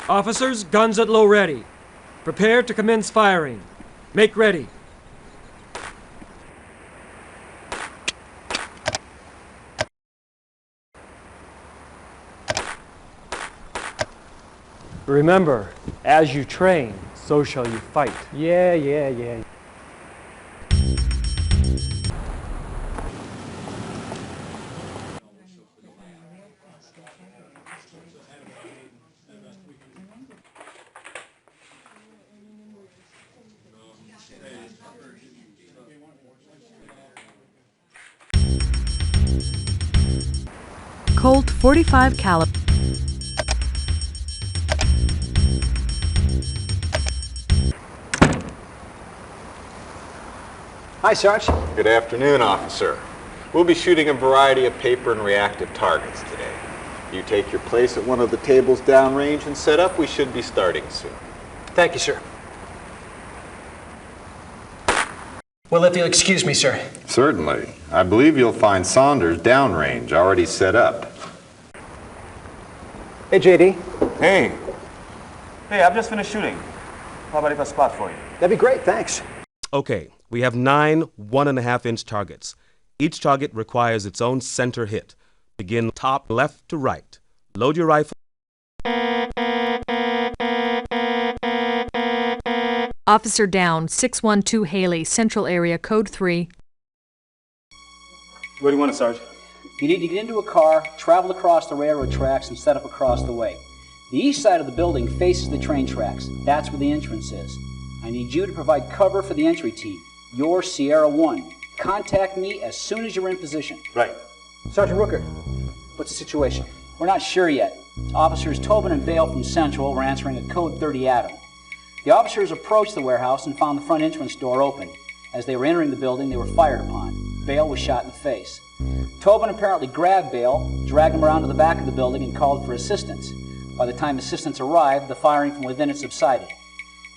Officers, guns at low ready. Prepare to commence firing. Make ready. Remember, as you train, so shall you fight. Yeah. Colt .45 caliber. Hi, Sarge. Good afternoon, officer. We'll be shooting a variety of paper and reactive targets today. You take your place at one of the tables downrange and set up. We should be starting soon. Thank you, sir. Well, if you'll excuse me, sir. Certainly. I believe you'll find Saunders downrange, already set up. Hey, JD. Hey, I've just finished shooting. How about if I spot for you? That'd be great, thanks. Okay, we have 9 1.5-inch targets. Each target requires its own center hit. Begin top left to right. Load your rifle. Officer down, 612 Haley, Central Area, Code 3. Where do you want it, Sarge? You need to get into a car, travel across the railroad tracks, and set up across the way. The east side of the building faces the train tracks. That's where the entrance is. I need you to provide cover for the entry team. You're Sierra 1. Contact me as soon as you're in position. Right. Sergeant Rooker. What's the situation? We're not sure yet. Officers Tobin and Vale from Central were answering a code 30 Adam. The officers approached the warehouse and found the front entrance door open. As they were entering the building, they were fired upon. Bale was shot in the face. Tobin apparently grabbed Bale, dragged him around to the back of the building, and called for assistance. By the time assistance arrived, the firing from within had subsided.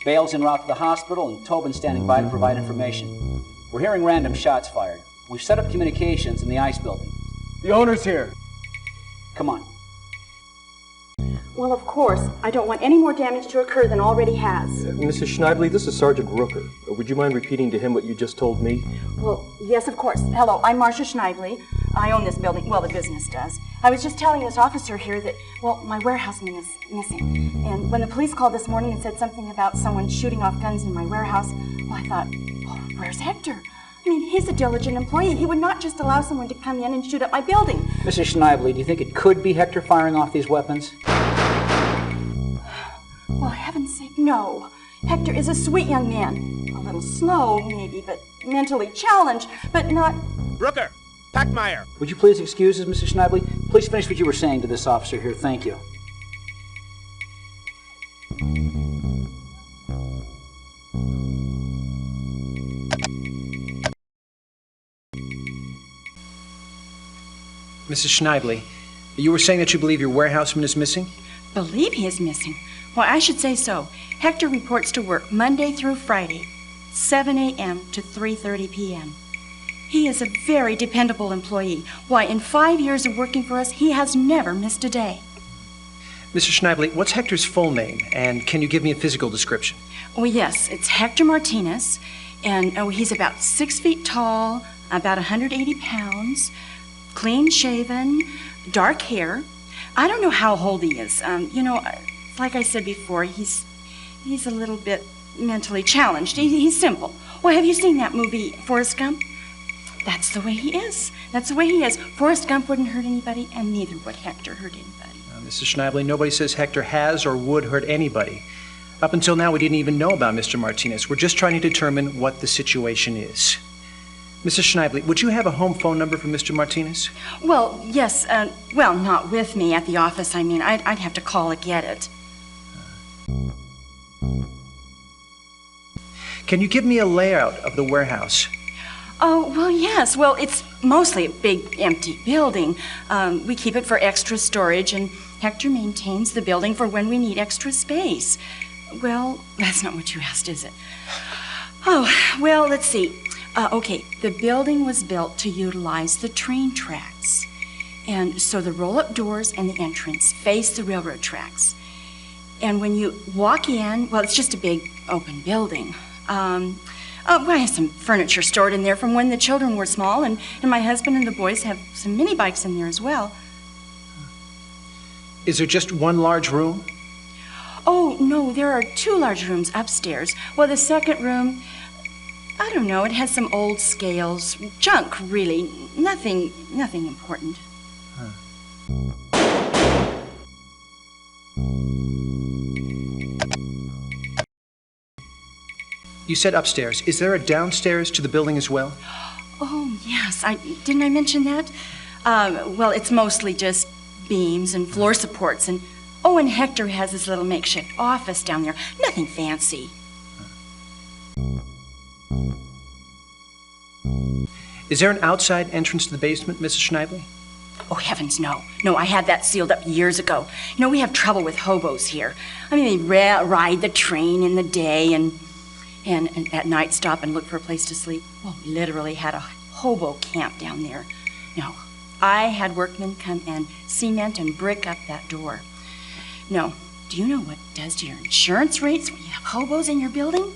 Bale's en route to the hospital, and Tobin's standing by to provide information. We're hearing random shots fired. We've set up communications in the ice building. The owner's here. Come on. Well, of course, I don't want any more damage to occur than already has. Mrs. Schneibly, this is Sergeant Rooker. Would you mind repeating to him what you just told me? Well, yes, of course. Hello, I'm Marcia Schneibly. I own this building. Well, the business does. I was just telling this officer here that, well, my warehouseman is missing. And when the police called this morning and said something about someone shooting off guns in my warehouse, well, I thought, oh, where's Hector? I mean, he's a diligent employee. He would not just allow someone to come in and shoot up my building. Mrs. Schneibly, do you think it could be Hector firing off these weapons? Well, heaven's sake, no. Hector is a sweet young man. A little slow, maybe, but mentally challenged, but not... Rooker! Packmeyer! Would you please excuse us, Mrs. Schneibly? Please finish what you were saying to this officer here. Thank you. Mrs. Schneibly, you were saying that you believe your warehouseman is missing? Believe he is missing? Why, I should say so. Hector reports to work Monday through Friday, 7 a.m. to 3:30 p.m. He is a very dependable employee. Why, in 5 years of working for us, he has never missed a day. Mr. Schneibly, what's Hector's full name, and can you give me a physical description? Oh, yes, it's Hector Martinez, and he's about 6 feet tall, about 180 pounds, clean-shaven, dark hair. I don't know how old he is. Like I said before, he's a little bit mentally challenged. He's simple. Well, have you seen that movie, Forrest Gump? That's the way he is. That's the way he is. Forrest Gump wouldn't hurt anybody, and neither would Hector hurt anybody. Mrs. Schneibly, nobody says Hector has or would hurt anybody. Up until now, we didn't even know about Mr. Martinez. We're just trying to determine what the situation is. Mrs. Schneibly, would you have a home phone number for Mr. Martinez? Well, yes. Well, not with me at the office. I mean, I'd have to call to get it. Can you give me a layout of the warehouse? Oh, well, yes. Well, it's mostly a big, empty building. We keep it for extra storage, and Hector maintains the building for when we need extra space. Well, that's not what you asked, is it? Oh, well, let's see. Okay, the building was built to utilize the train tracks. And so the roll-up doors and the entrance face the railroad tracks. And when you walk in, well, it's just a big open building. I have some furniture stored in there from when the children were small, and my husband and the boys have some mini bikes in there as well. Is there just one large room? Oh, no, there are 2 large rooms upstairs. Well, the second room, I don't know, it has some old scales. Junk, really. Nothing important. You said upstairs. Is there a downstairs to the building as well? Oh, yes. Didn't I mention that? Well, it's mostly just beams and floor supports. And Hector has his little makeshift office down there. Nothing fancy. Is there an outside entrance to the basement, Mrs. Schneibly? Oh, heavens, no. No, I had that sealed up years ago. We have trouble with hobos here. I mean, they ride the train in the day and at night stop and look for a place to sleep. Well, we literally had a hobo camp down there. No, I had workmen come and cement and brick up that door. No, do you know what it does to your insurance rates when you have hobos in your building?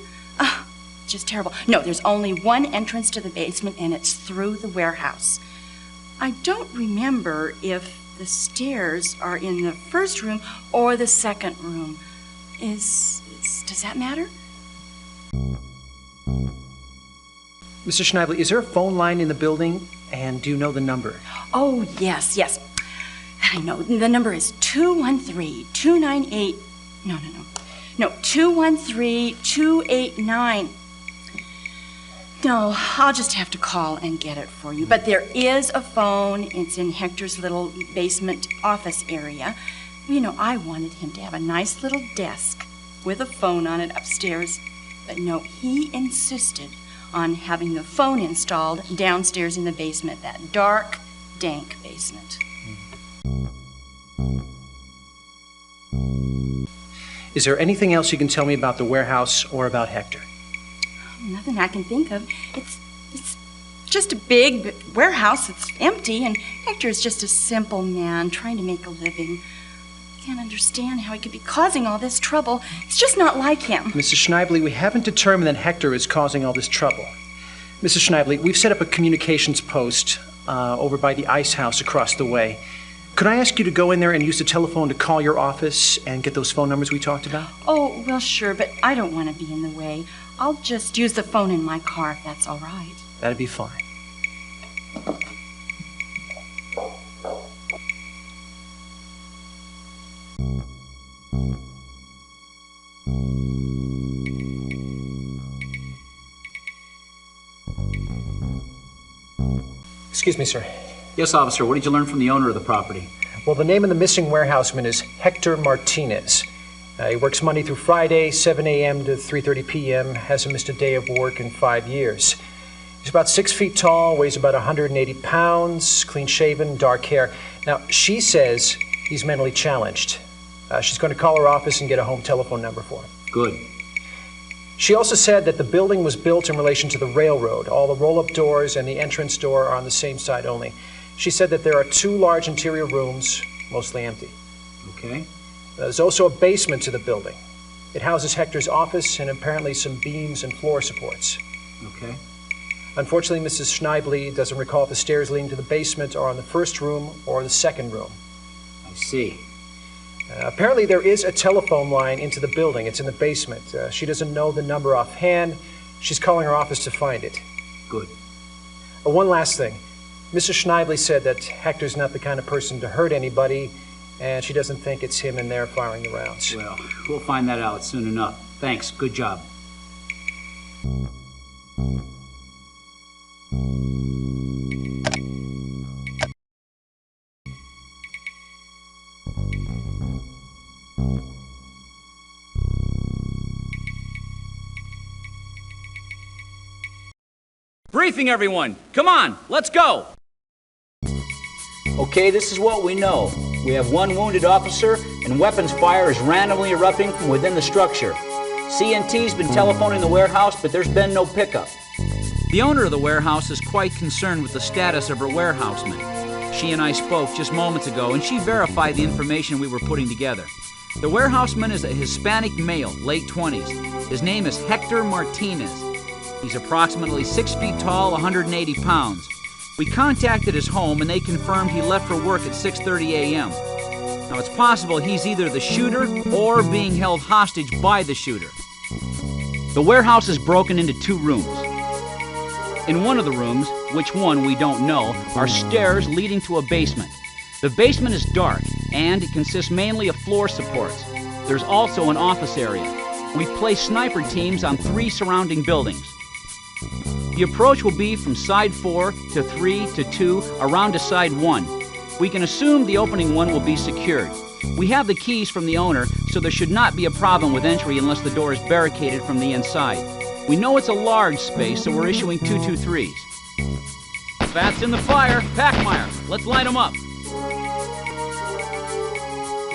Just terrible. No, there's only one entrance to the basement, and it's through the warehouse. I don't remember if the stairs are in the first room or the second room. Does that matter? Mr. Schneibly, is there a phone line in the building, and do you know the number? Oh, yes. I know. The number is 213-298... No, 213-289... No, I'll just have to call and get it for you. But there is a phone. It's in Hector's little basement office area. I wanted him to have a nice little desk with a phone on it upstairs. But no, he insisted on having the phone installed downstairs in the basement, that dark, dank basement. Is there anything else you can tell me about the warehouse or about Hector? Nothing I can think of. It's just a big warehouse that's empty, and Hector's just a simple man trying to make a living. I can't understand how he could be causing all this trouble. It's just not like him. Mrs. Schneibly, we haven't determined that Hector is causing all this trouble. Mrs. Schneibly, we've set up a communications post over by the ice house across the way. Could I ask you to go in there and use the telephone to call your office and get those phone numbers we talked about? Oh, well, sure, but I don't want to be in the way. I'll just use the phone in my car if that's all right. That'd be fine. Excuse me, sir. Yes, officer. What did you learn from the owner of the property? Well, the name of the missing warehouseman is Hector Martinez. He works Monday through Friday, 7 a.m. to 3:30 p.m., hasn't missed a day of work in 5 years. He's about 6 feet tall, weighs about 180 pounds, clean-shaven, dark hair. Now, she says he's mentally challenged. She's going to call her office and get a home telephone number for him. Good. She also said that the building was built in relation to the railroad. All the roll-up doors and the entrance door are on the same side only. She said that there are 2 large interior rooms, mostly empty. Okay. There's also a basement to the building. It houses Hector's office and apparently some beams and floor supports. Okay. Unfortunately, Mrs. Schneibly doesn't recall if the stairs leading to the basement are on the first room or the second room. I see. Apparently there is a telephone line into the building. It's in the basement. She doesn't know the number offhand. She's calling her office to find it. Good. One last thing. Mrs. Schneibly said that Hector's not the kind of person to hurt anybody, and she doesn't think it's him in there firing the rounds. Well, we'll find that out soon enough. Thanks. Good job. Briefing, everyone. Come on, let's go. Okay, this is what we know. We have 1 wounded officer, and weapons fire is randomly erupting from within the structure. CNT's been telephoning the warehouse, but there's been no pickup. The owner of the warehouse is quite concerned with the status of her warehouseman. She and I spoke just moments ago, and she verified the information we were putting together. The warehouseman is a Hispanic male, late 20s. His name is Hector Martinez. He's approximately 6 feet tall, 180 pounds. We contacted his home, and they confirmed he left for work at 6:30 a.m. Now, it's possible he's either the shooter or being held hostage by the shooter. The warehouse is broken into 2 rooms. In one of the rooms, which one we don't know, are stairs leading to a basement. The basement is dark, and it consists mainly of floor supports. There's also an office area. We've placed sniper teams on 3 surrounding buildings. The approach will be from side 4 to 3 to 2 around to side 1. We can assume the opening one will be secured. We have the keys from the owner, so there should not be a problem with entry unless the door is barricaded from the inside. We know it's a large space, so we're issuing 223s. Fats in the fire. Packmeyer, let's light them up.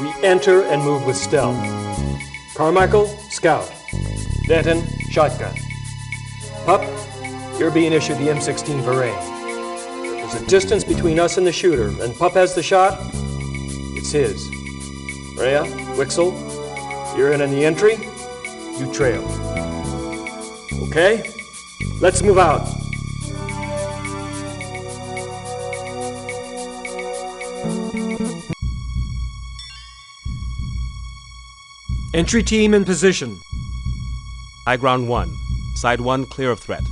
We enter and move with stealth. Carmichael, scout. Denton, shotgun. Pup, you're being issued the M16 Beretta. There's a distance between us and the shooter, and Pup has the shot. It's his. Rhea, Wixel, you're in the entry. You trail. Okay? Let's move out. Entry team in position. High ground 1. Side 1 clear of threat.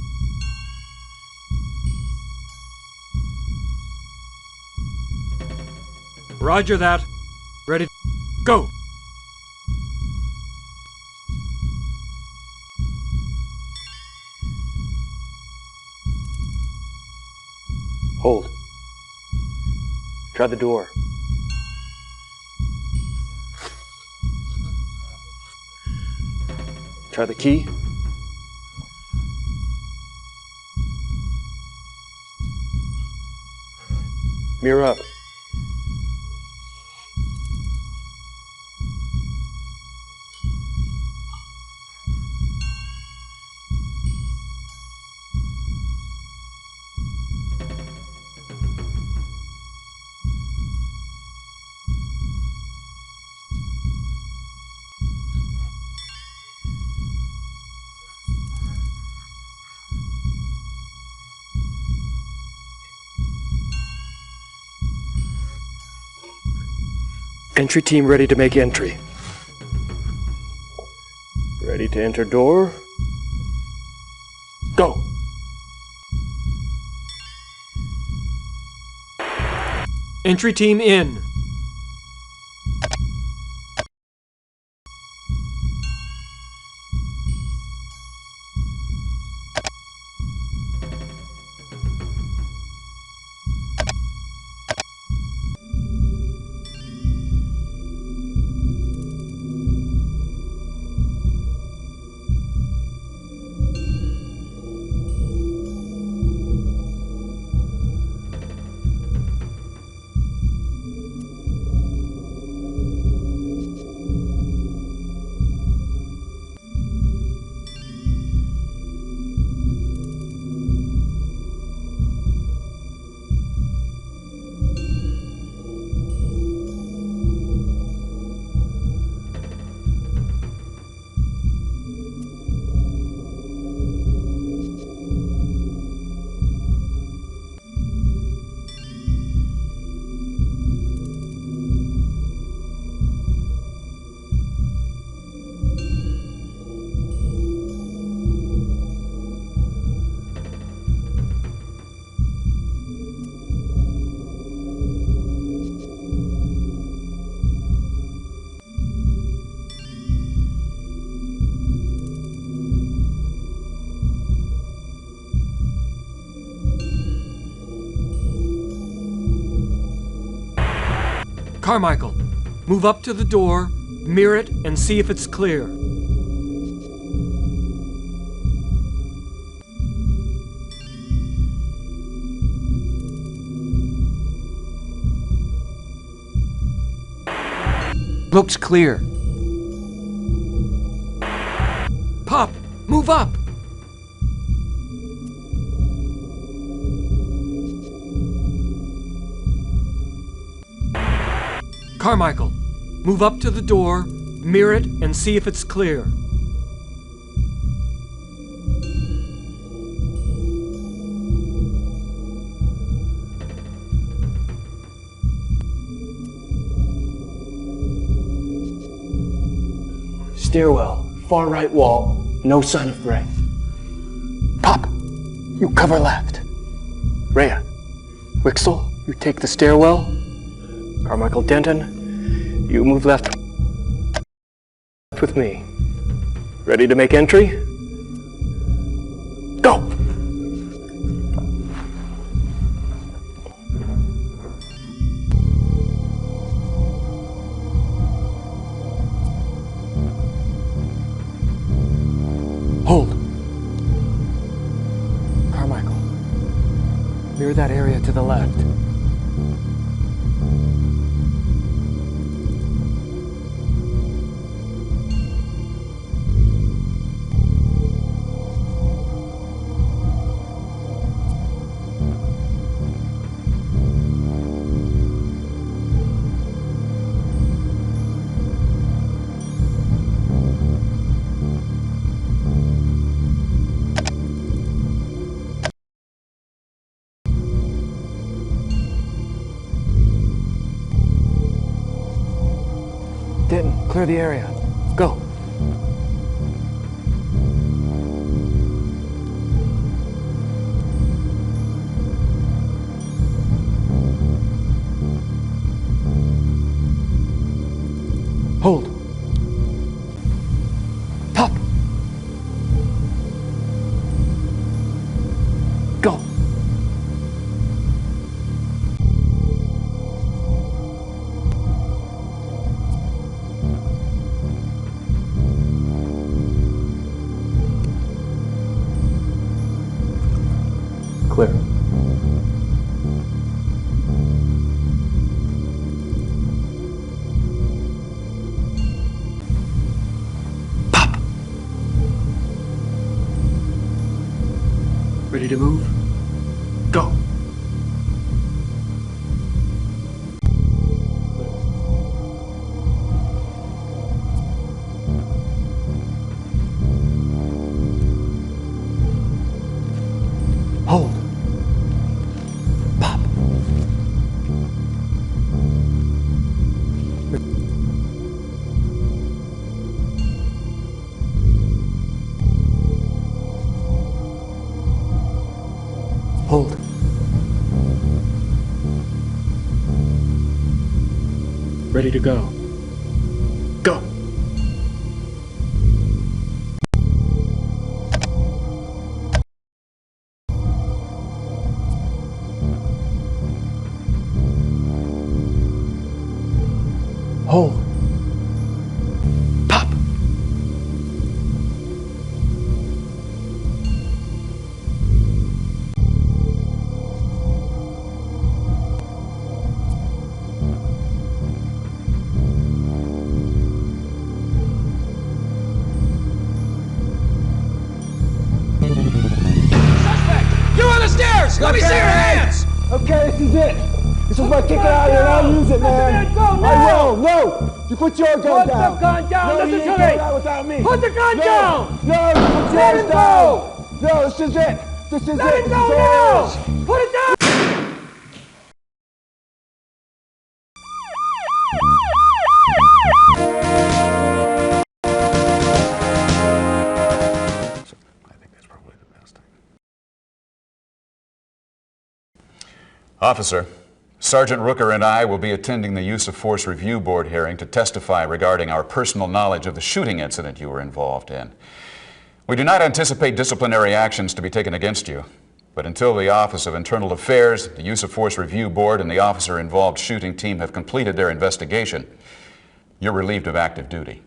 Roger that. Ready. Go! Hold. Try the door. Try the key. Mirror up. Entry team ready to make entry. Ready to enter door. Go! Entry team in. Carmichael, move up to the door, mirror it, and see if it's clear. Looks clear. PUP, move up! Carmichael, move up to the door, mirror it, and see if it's clear. Stairwell, far right wall, no sign of Gray. PUP, you cover left. Rhea, Wixel, you take the stairwell. Carmichael Denton, you move left with me. Ready to make entry? Go! Hold. Carmichael, mirror that area to the left. Denton, clear the area. Go. Hold. PUP. Go. Clear. Ready to move? Go. Hold. Pop. Hold. Ready to go. Go. Hold. Pop. You're on the stairs! Let me see your hands! Okay, this is it. This is my ticket out here, and I'll use it, man. Go now! I will. No! You put your gun down. Put the gun down. No, Listen you to ain't me. going out without me. Put the gun No. down. No, you put Let yours him down. go. No, this is it. This is Let it. him This go is all it now. is. Put it down. Officer, Sergeant Rooker and I will be attending the Use of Force Review Board hearing to testify regarding our personal knowledge of the shooting incident you were involved in. We do not anticipate disciplinary actions to be taken against you, but until the Office of Internal Affairs, the Use of Force Review Board, and the officer-involved shooting team have completed their investigation, you're relieved of active duty.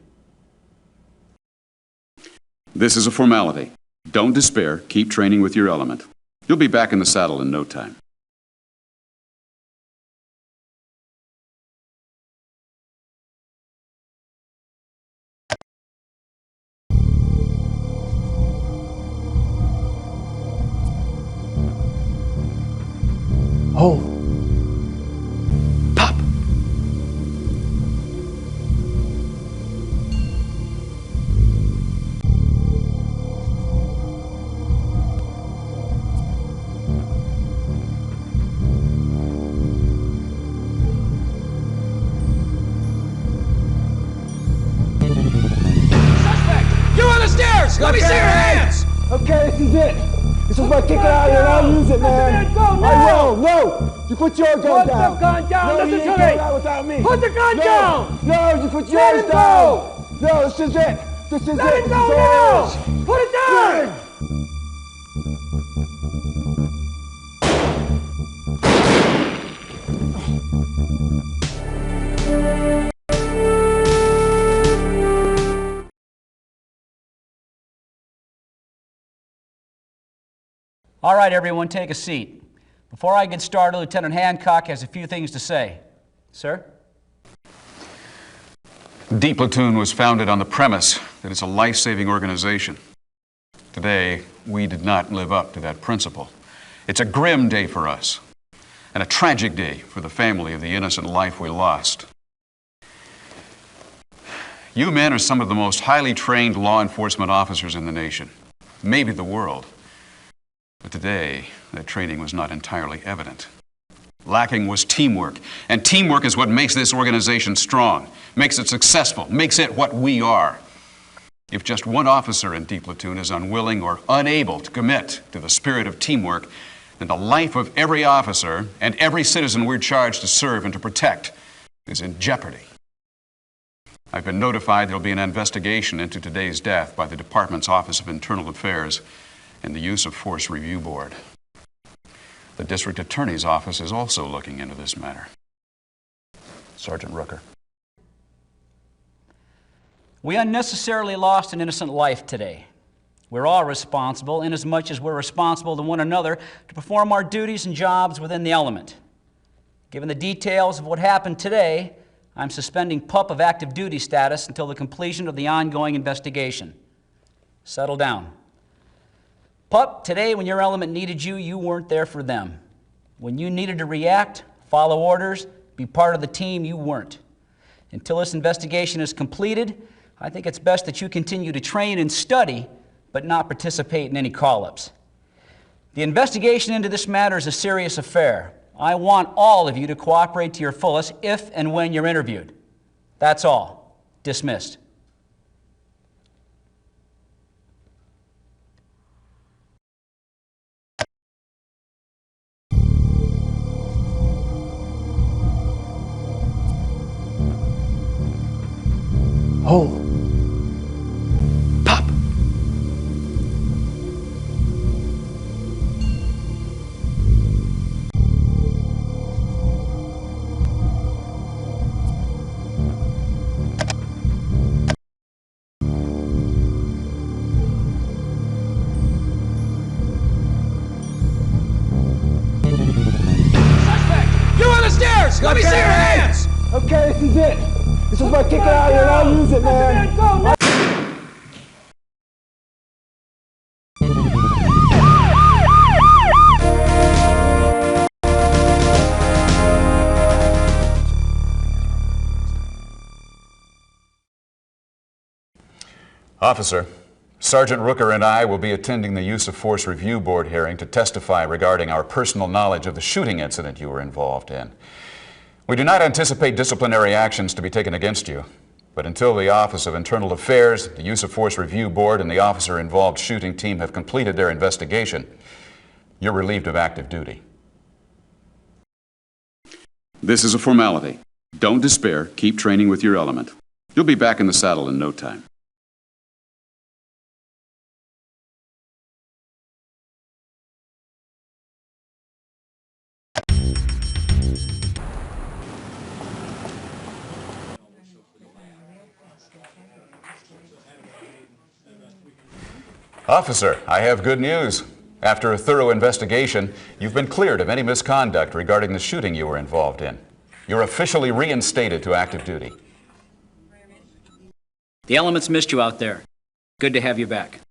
This is a formality. Don't despair. Keep training with your element. You'll be back in the saddle in no time. Hold. Pop. You're on the stairs! Let me see your hands! Okay, this is it. This is my ticket out here, and I'll use it, man. Go now. I will. No! You put your gun Put down. the gun down. No, Listen you to ain't me. going out without me. Put the gun No. down. No, you put Let yours him down. go. No, this is it. This is Let it. him This go is all it now. is. Put it down. All right, everyone, take a seat. Before I get started, Lieutenant Hancock has a few things to say. Sir? D Platoon was founded on the premise that it's a life-saving organization. Today, we did not live up to that principle. It's a grim day for us, and a tragic day for the family of the innocent life we lost. You men are some of the most highly trained law enforcement officers in the nation, maybe the world. But today, that training was not entirely evident. Lacking was teamwork, and teamwork is what makes this organization strong, makes it successful, makes it what we are. If just one officer in D Platoon is unwilling or unable to commit to the spirit of teamwork, then the life of every officer and every citizen we're charged to serve and to protect is in jeopardy. I've been notified there'll be an investigation into today's death by the Department's Office of Internal Affairs and the Use of Force Review Board. The District Attorney's Office is also looking into this matter. Sergeant Rooker. We unnecessarily lost an innocent life today. We're all responsible, inasmuch as we're responsible to one another to perform our duties and jobs within the element. Given the details of what happened today, I'm suspending PUP of active duty status until the completion of the ongoing investigation. Settle down. PUP, today when your element needed you, you weren't there for them. When you needed to react, follow orders, be part of the team, you weren't. Until this investigation is completed, I think it's best that you continue to train and study, but not participate in any call-ups. The investigation into this matter is a serious affair. I want all of you to cooperate to your fullest if and when you're interviewed. That's all. Dismissed. Hold. PUP. You on the stairs! Let me see your hands! Okay, this is it. This is my ticket out here, and I'll use it, man. Go. Officer, Sergeant Rooker and I will be attending the Use of Force Review Board hearing to testify regarding our personal knowledge of the shooting incident you were involved in. We do not anticipate disciplinary actions to be taken against you, but until the Office of Internal Affairs, the Use of Force Review Board, and the officer-involved shooting team have completed their investigation, you're relieved of active duty. This is a formality. Don't despair. Keep training with your element. You'll be back in the saddle in no time. Officer, I have good news. After a thorough investigation, you've been cleared of any misconduct regarding the shooting you were involved in. You're officially reinstated to active duty. The elements missed you out there. Good to have you back.